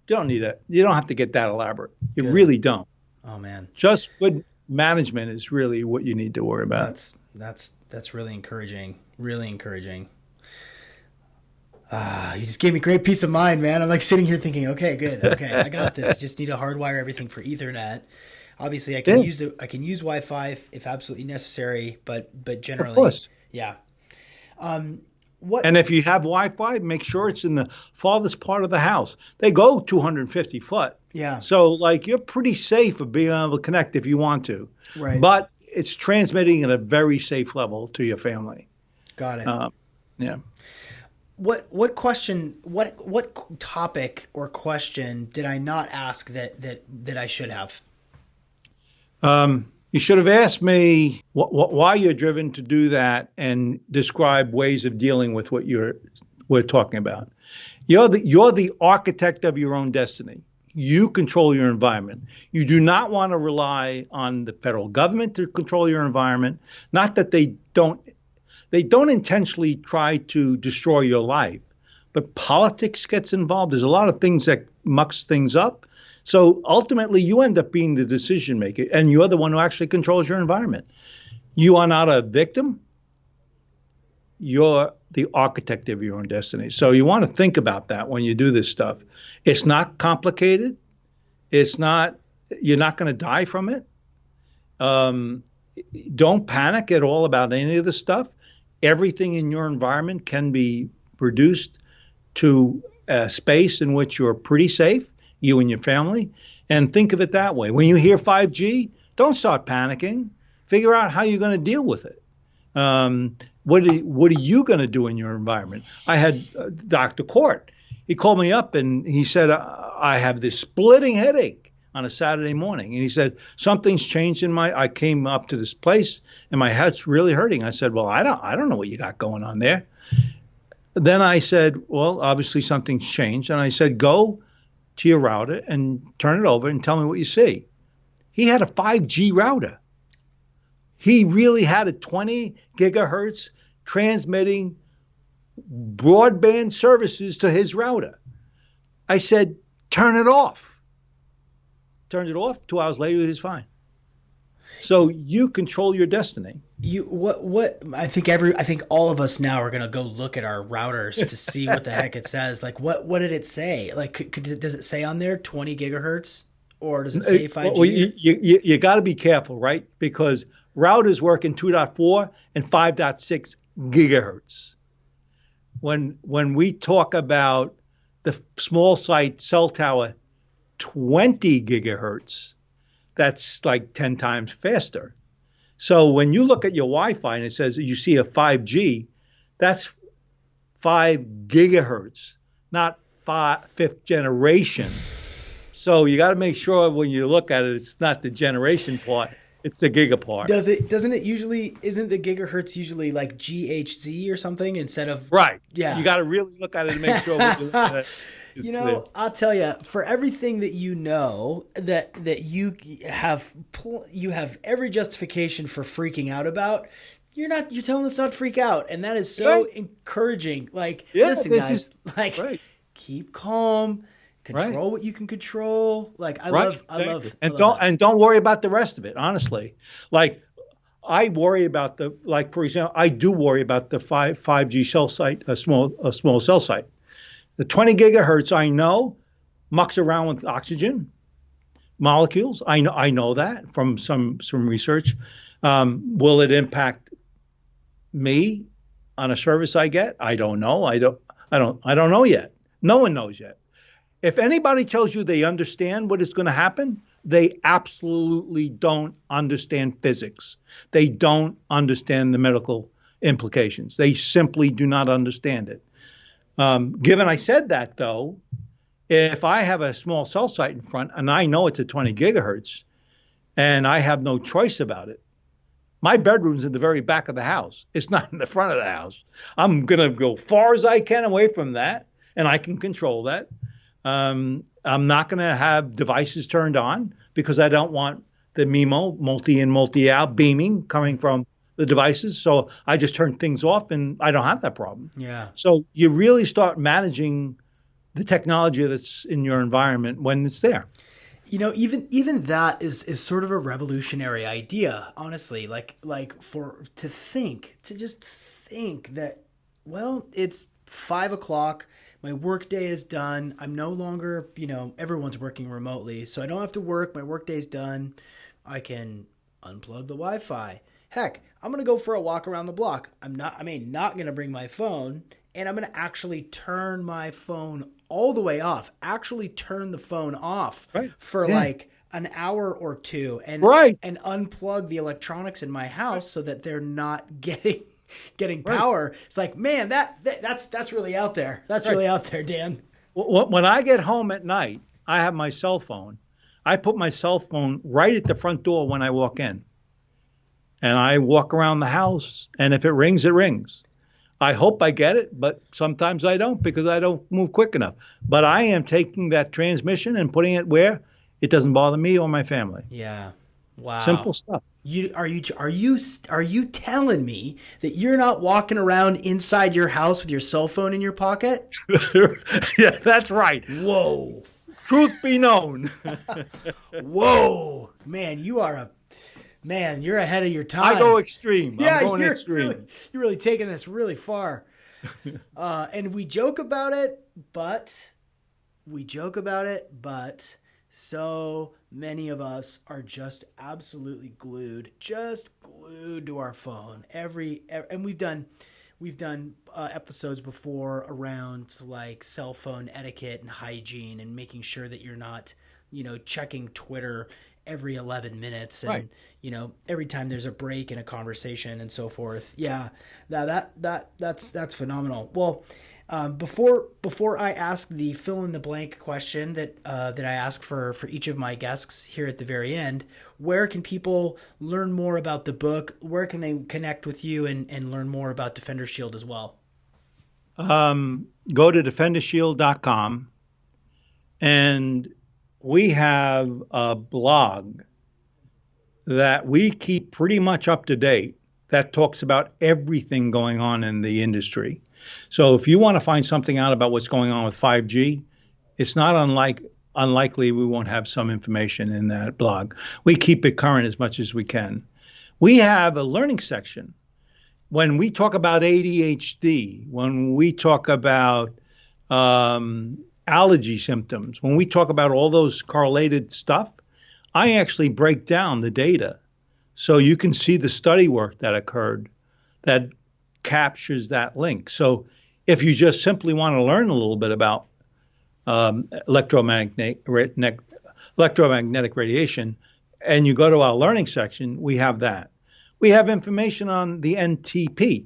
don't need it. You don't have to get that elaborate. You really don't. Oh man. Just good management is really what you need to worry about. That's really encouraging. Really encouraging. You just gave me great peace of mind, man. I'm like sitting here thinking, okay, good. Okay, I got this. Just need to hardwire everything for Ethernet. Obviously, I can use Wi-Fi if absolutely necessary, but generally, of course. Yeah. And if you have Wi-Fi, make sure it's in the farthest part of the house. They go 250 foot. Yeah. So you're pretty safe of being able to connect if you want to. Right. But it's transmitting at a very safe level to your family. Got it. Yeah. What topic or question did I not ask that I should have? You should have asked me why you're driven to do that, and describe ways of dealing with what we're talking about. You're the architect of your own destiny. You control your environment. You do not want to rely on the federal government to control your environment. Not that they don't intentionally try to destroy your life, but politics gets involved. There's a lot of things that mucks things up. So ultimately, you end up being the decision maker, and you're the one who actually controls your environment. You are not a victim. You're the architect of your own destiny. So you want to think about that when you do this stuff. It's not complicated. You're not going to die from it. Don't panic at all about any of the stuff. Everything in your environment can be reduced to a space in which you're pretty safe, you and your family, and think of it that way. When you hear 5G, don't start panicking. Figure out how you're going to deal with it. What are you going to do in your environment? I had Dr. Court. He called me up and he said, I have this splitting headache on a Saturday morning. And he said, something's changed I came up to this place and my head's really hurting. I said, well, I don't know what you got going on there. Then I said, well, obviously something's changed. And I said, go to your router and turn it over and tell me what you see. He had a 5G router. He really had a 20 gigahertz transmitting broadband services to his router. I said, turn it off. Turned it off. 2 hours later, it was fine. So you control your destiny. What I think all of us now are gonna go look at our routers to see what the heck it says. Like what did it say? Like does it say on there 20 gigahertz or does it say 5G? Well, you got to be careful, right? Because routers work in 2.4 and 5.6 gigahertz. When we talk about the small site cell tower, 20 gigahertz, that's like 10 times faster. So when you look at your Wi-Fi and it says you see a 5G, that's 5 gigahertz, not fifth generation. So you got to make sure when you look at it, it's not the generation part, it's the giga part. Doesn't it usually, isn't the gigahertz usually like GHz or something instead of? Right. Yeah. You got to really look at it to make sure when you look at it. You know, clear. I'll tell you, for everything that you know, that you have every justification for freaking out about. You're telling us not to freak out, and that is so encouraging. Like, listen, guys, keep calm, control what you can control. Like, I love, and don't worry about the rest of it. Honestly, like I worry about for example, I do worry about the 5G cell site, a small cell site. The 20 gigahertz, I know, mucks around with oxygen molecules. I know that from some research. Will it impact me on a service I get? I don't know. I don't know yet. No one knows yet. If anybody tells you they understand what is going to happen, they absolutely don't understand physics. They don't understand the medical implications. They simply do not understand it. Given I said that, though, if I have a small cell site in front and I know it's at 20 gigahertz and I have no choice about it, my bedroom's in the very back of the house. It's not in the front of the house. I'm going to go far as I can away from that, and I can control that. I'm not going to have devices turned on because I don't want the MIMO, multi-in, multi-out beaming coming from the devices. So I just turn things off and I don't have that problem. Yeah. So you really start managing the technology that's in your environment when it's there. You know, even that is sort of a revolutionary idea, honestly, to just think that, well, it's 5:00. My work day is done. I'm no longer, everyone's working remotely, so I don't have to work. My work day's done. I can unplug the Wi-Fi. Heck, I'm going to go for a walk around the block. I'm not going to bring my phone, and I'm going to actually turn my phone all the way off. Actually turn the phone off for like an hour or two and unplug the electronics in my house so that they're not getting power. It's like, man, that's really out there. That's really out there, Dan. When I get home at night, I have my cell phone. I put my cell phone right at the front door when I walk in. And I walk around the house, and if it rings, it rings. I hope I get it, but sometimes I don't because I don't move quick enough. But I am taking that transmission and putting it where it doesn't bother me or my family. Yeah. Wow. Simple stuff. Are you telling me that you're not walking around inside your house with your cell phone in your pocket? Yeah, that's right. Whoa. Truth be known. Whoa. Man, you're ahead of your time. I go extreme. Yeah, I'm going extreme. You're really taking this really far. And we joke about it, but so many of us are just absolutely glued to our phone. And we've done episodes before around like cell phone etiquette and hygiene and making sure that you're not, checking Twitter every 11 minutes and every time there's a break in a conversation and so forth. Yeah, that's phenomenal. Well, before I ask the fill in the blank question that I ask for each of my guests here at the very end, where can people learn more about the book? Where can they connect with you and learn more about DefenderShield as well? Go to DefenderShield.com, and we have a blog that we keep pretty much up to date that talks about everything going on in the industry. So if you want to find something out about what's going on with 5G, it's not unlikely we won't have some information in that blog. We keep it current as much as we can. We have a learning section. When we talk about ADHD, when we talk about allergy symptoms, when we talk about all those correlated stuff, I actually break down the data so you can see the study work that occurred that captures that link. So if you just simply want to learn a little bit about electromagnetic radiation and you go to our learning section, we have that. We have information on the NTP,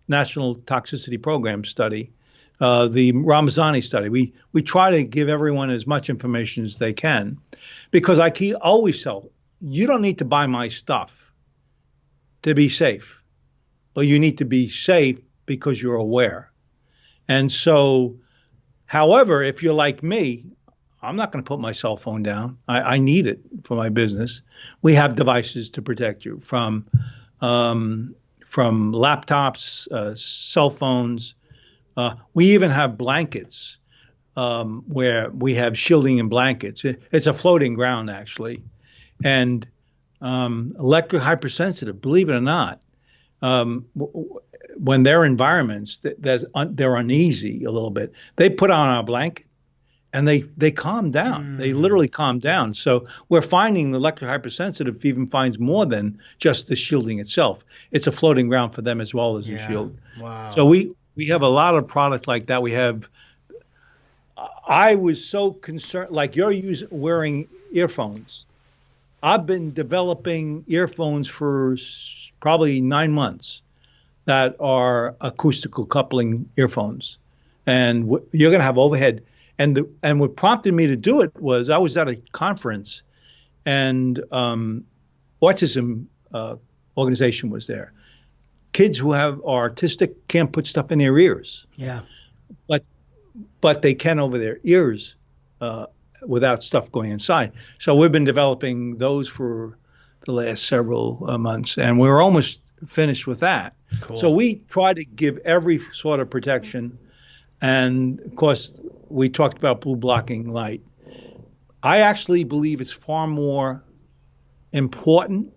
National Toxicity Program study, the Ramazani study. We try to give everyone as much information as they can, because I always tell, you don't need to buy my stuff to be safe, but you need to be safe because you're aware. And so, however, if you're like me, I'm not going to put my cell phone down. I need it for my business. We have devices to protect you from laptops, cell phones. We even have blankets where we have shielding in blankets. It's a floating ground, actually. And electrohypersensitive, believe it or not, when their environments, they're uneasy a little bit, they put on our blanket and they calm down. They literally calm down. So we're finding the electrohypersensitive even finds more than just the shielding itself. It's a floating ground for them as well as a shield. Wow. So we have a lot of product like that. We have, I was so concerned, like you're wearing earphones. I've been developing earphones for probably 9 months that are acoustical coupling earphones. And you're going to have overhead. And what prompted me to do it was I was at a conference and autism organization was there. Kids who are autistic can't put stuff in their ears. Yeah. But they can over their ears without stuff going inside. So we've been developing those for the last several months, and we're almost finished with that. Cool. So we try to give every sort of protection. And of course, we talked about blue blocking light. I actually believe it's far more important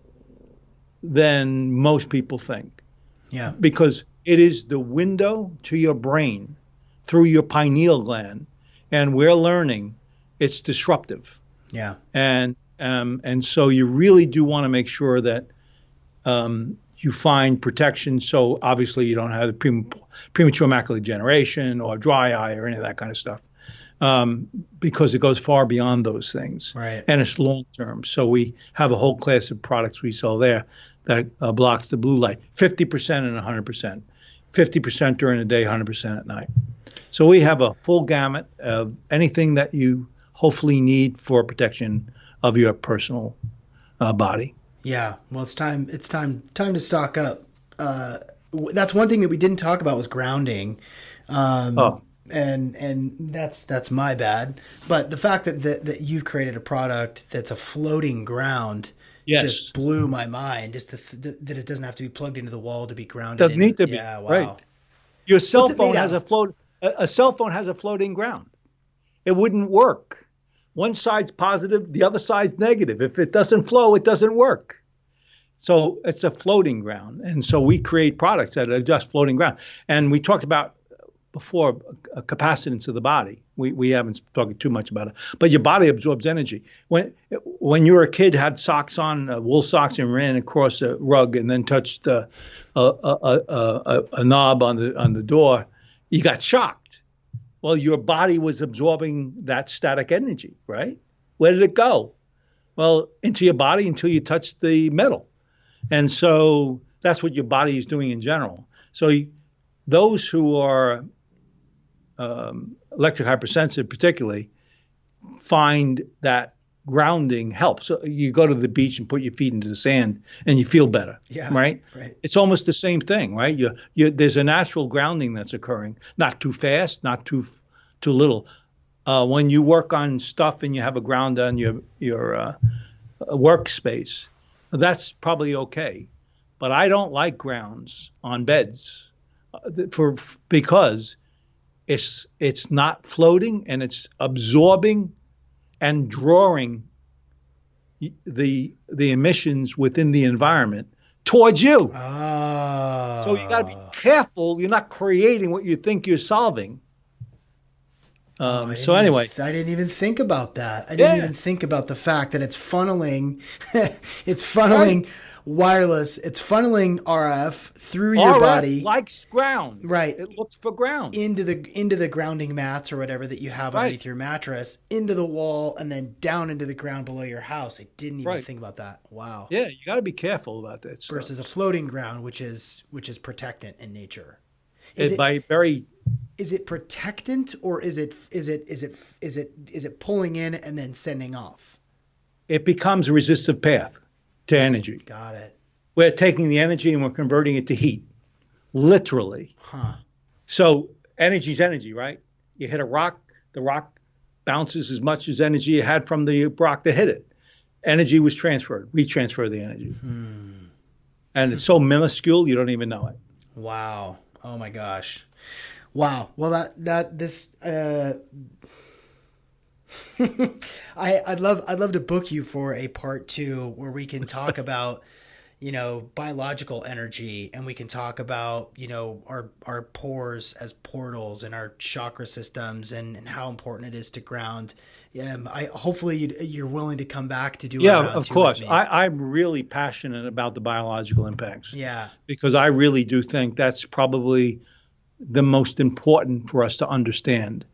than most people think. Yeah. Because it is the window to your brain through your pineal gland, and we're learning it's disruptive. Yeah. And so you really do want to make sure that you find protection. So obviously you don't have premature macular degeneration or dry eye or any of that kind of stuff, because it goes far beyond those things. Right. And it's long term. So we have a whole class of products we sell there that blocks the blue light, 50% and 100%. 50% during the day, 100% at night. So we have a full gamut of anything that you hopefully need for protection of your personal body. Yeah. Well, it's time to stock up. That's one thing that we didn't talk about was grounding. And that's my bad. But the fact that you've created a product that's a floating ground, yes, just blew my mind. Just that it doesn't have to be plugged into the wall to be grounded. Doesn't need to be. Yeah, wow. Right. Your cell What's it phone made has of? a cell phone has a floating ground. It wouldn't work. One side's positive, the other side's negative. If it doesn't flow, it doesn't work. So it's a floating ground. And so we create products that are just floating ground. And we talked about before capacitance of the body. We haven't talked too much about it, but your body absorbs energy. When you were a kid, had socks on, wool socks, and ran across a rug and then touched a knob on the door, you got shocked. Well, your body was absorbing that static energy, right? Where did it go? Well, into your body until you touched the metal. And so that's what your body is doing in general. So those who are electrohypersensitive particularly find that grounding helps. So you go to the beach and put your feet into the sand and you feel better, right? It's almost the same thing, right? There's a natural grounding that's occurring, not too fast, not too little. When you work on stuff and you have a ground on your workspace, that's probably okay. But I don't like grounds on beds. because it's not floating and it's absorbing and drawing the emissions within the environment towards you. Oh. So you got to be careful. You're not creating what you think you're solving. So anyway, I didn't even think about that. I didn't even think about the fact that it's funneling, right. Wireless. It's funneling RF through your body. Likes ground. Right. It looks for ground. Into the grounding mats or whatever that you have underneath your mattress, into the wall, and then down into the ground below your house. I didn't even think about that. Wow. Yeah, you got to be careful about that stuff. Versus a floating ground, which is protectant in nature. Is it protectant, or is it pulling in and then sending off? It becomes a resistive path to energy. Got it. We're taking the energy and we're converting it to heat, literally. Huh. So energy's energy, right? You hit a rock, the rock bounces as much as energy you had from the rock that hit it. Energy was transferred. We transfer the energy. And it's so minuscule, you don't even know it. Wow. Oh my gosh. Wow. Well, I'd love to book you for a part 2 where we can talk about, biological energy, and we can talk about, our pores as portals and our chakra systems and how important it is to ground. Hopefully you're willing to come back to do. Yeah, of course. I'm really passionate about the biological impacts. Yeah. Because I really do think that's probably the most important for us to understand,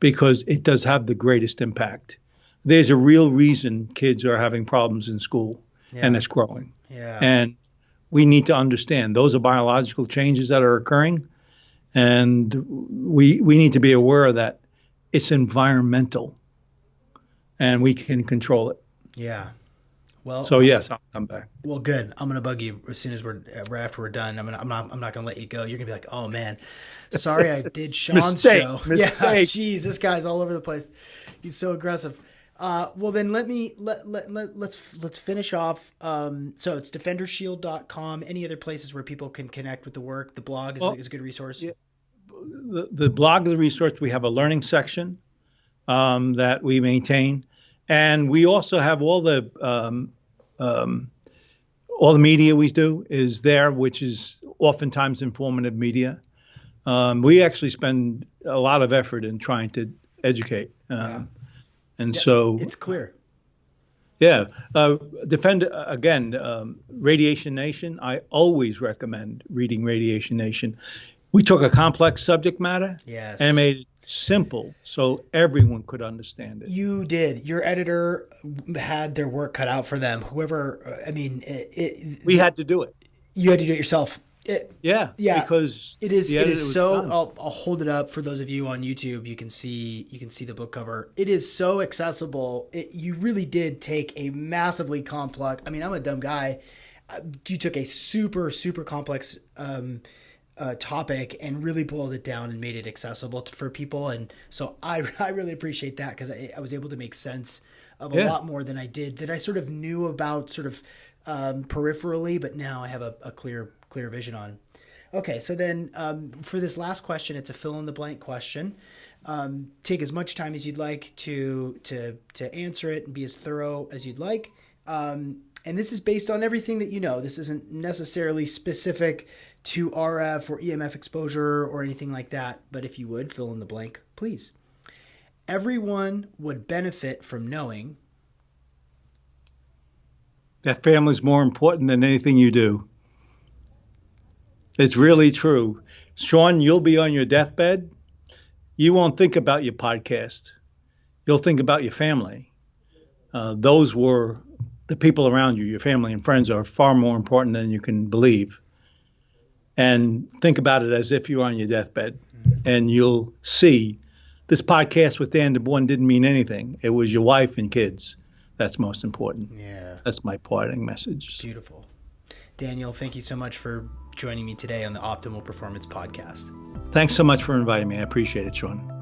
because it does have the greatest impact. There's a real reason kids are having problems in school, and it's growing. Yeah. And we need to understand those are biological changes that are occurring, and we need to be aware of that. It's environmental, and we can control it. Yeah. Well, so yes, I'll come back. Well, good. I'm gonna bug you as soon as right after we're done. I'm not gonna let you go. You're gonna be like, oh man, sorry I did Sean's show. Mistake. Yeah, geez, this guy's all over the place. He's so aggressive. Well then let's finish off. So it's DefenderShield.com. Any other places where people can connect with the work? The blog is a good resource. Yeah. The blog is a resource. We have a learning section that we maintain. And we also have all the media we do is there, which is oftentimes informative media. We actually spend a lot of effort in trying to educate. So it's clear. Yeah. Radiation Nation. I always recommend reading Radiation Nation. We took a complex subject matter and made it simple so everyone could understand it. You did. Your editor had their work cut out for them. Whoever, we had to do it. You had to do it yourself. Because it is so. I'll hold it up for those of you on YouTube. You can see the book cover. It is so accessible. You really did take a massively complex. I'm a dumb guy. You took a super complex topic and really boiled it down and made it accessible for people. And so I really appreciate that, because I was able to make sense of a lot more than I did, that I sort of knew about peripherally, but now I have a clear vision on. Okay. So then for this last question, it's a fill in the blank question. Take as much time as you'd like to answer it and be as thorough as you'd like. And this is based on everything that you know. This isn't necessarily specific to RF or EMF exposure or anything like that. But if you would, fill in the blank, please. Everyone would benefit from knowing that family's more important than anything you do. It's really true. Sean, you'll be on your deathbed. You won't think about your podcast. You'll think about your family. Those were the people around you. Your family and friends are far more important than you can believe. And think about it as if you're on your deathbed, and you'll see this podcast with Dan DeBorn didn't mean anything. It was your wife and kids. That's most important. Yeah. That's my parting message. Beautiful. Daniel, thank you so much for joining me today on the Optimal Performance Podcast. Thanks so much for inviting me. I appreciate it, Sean.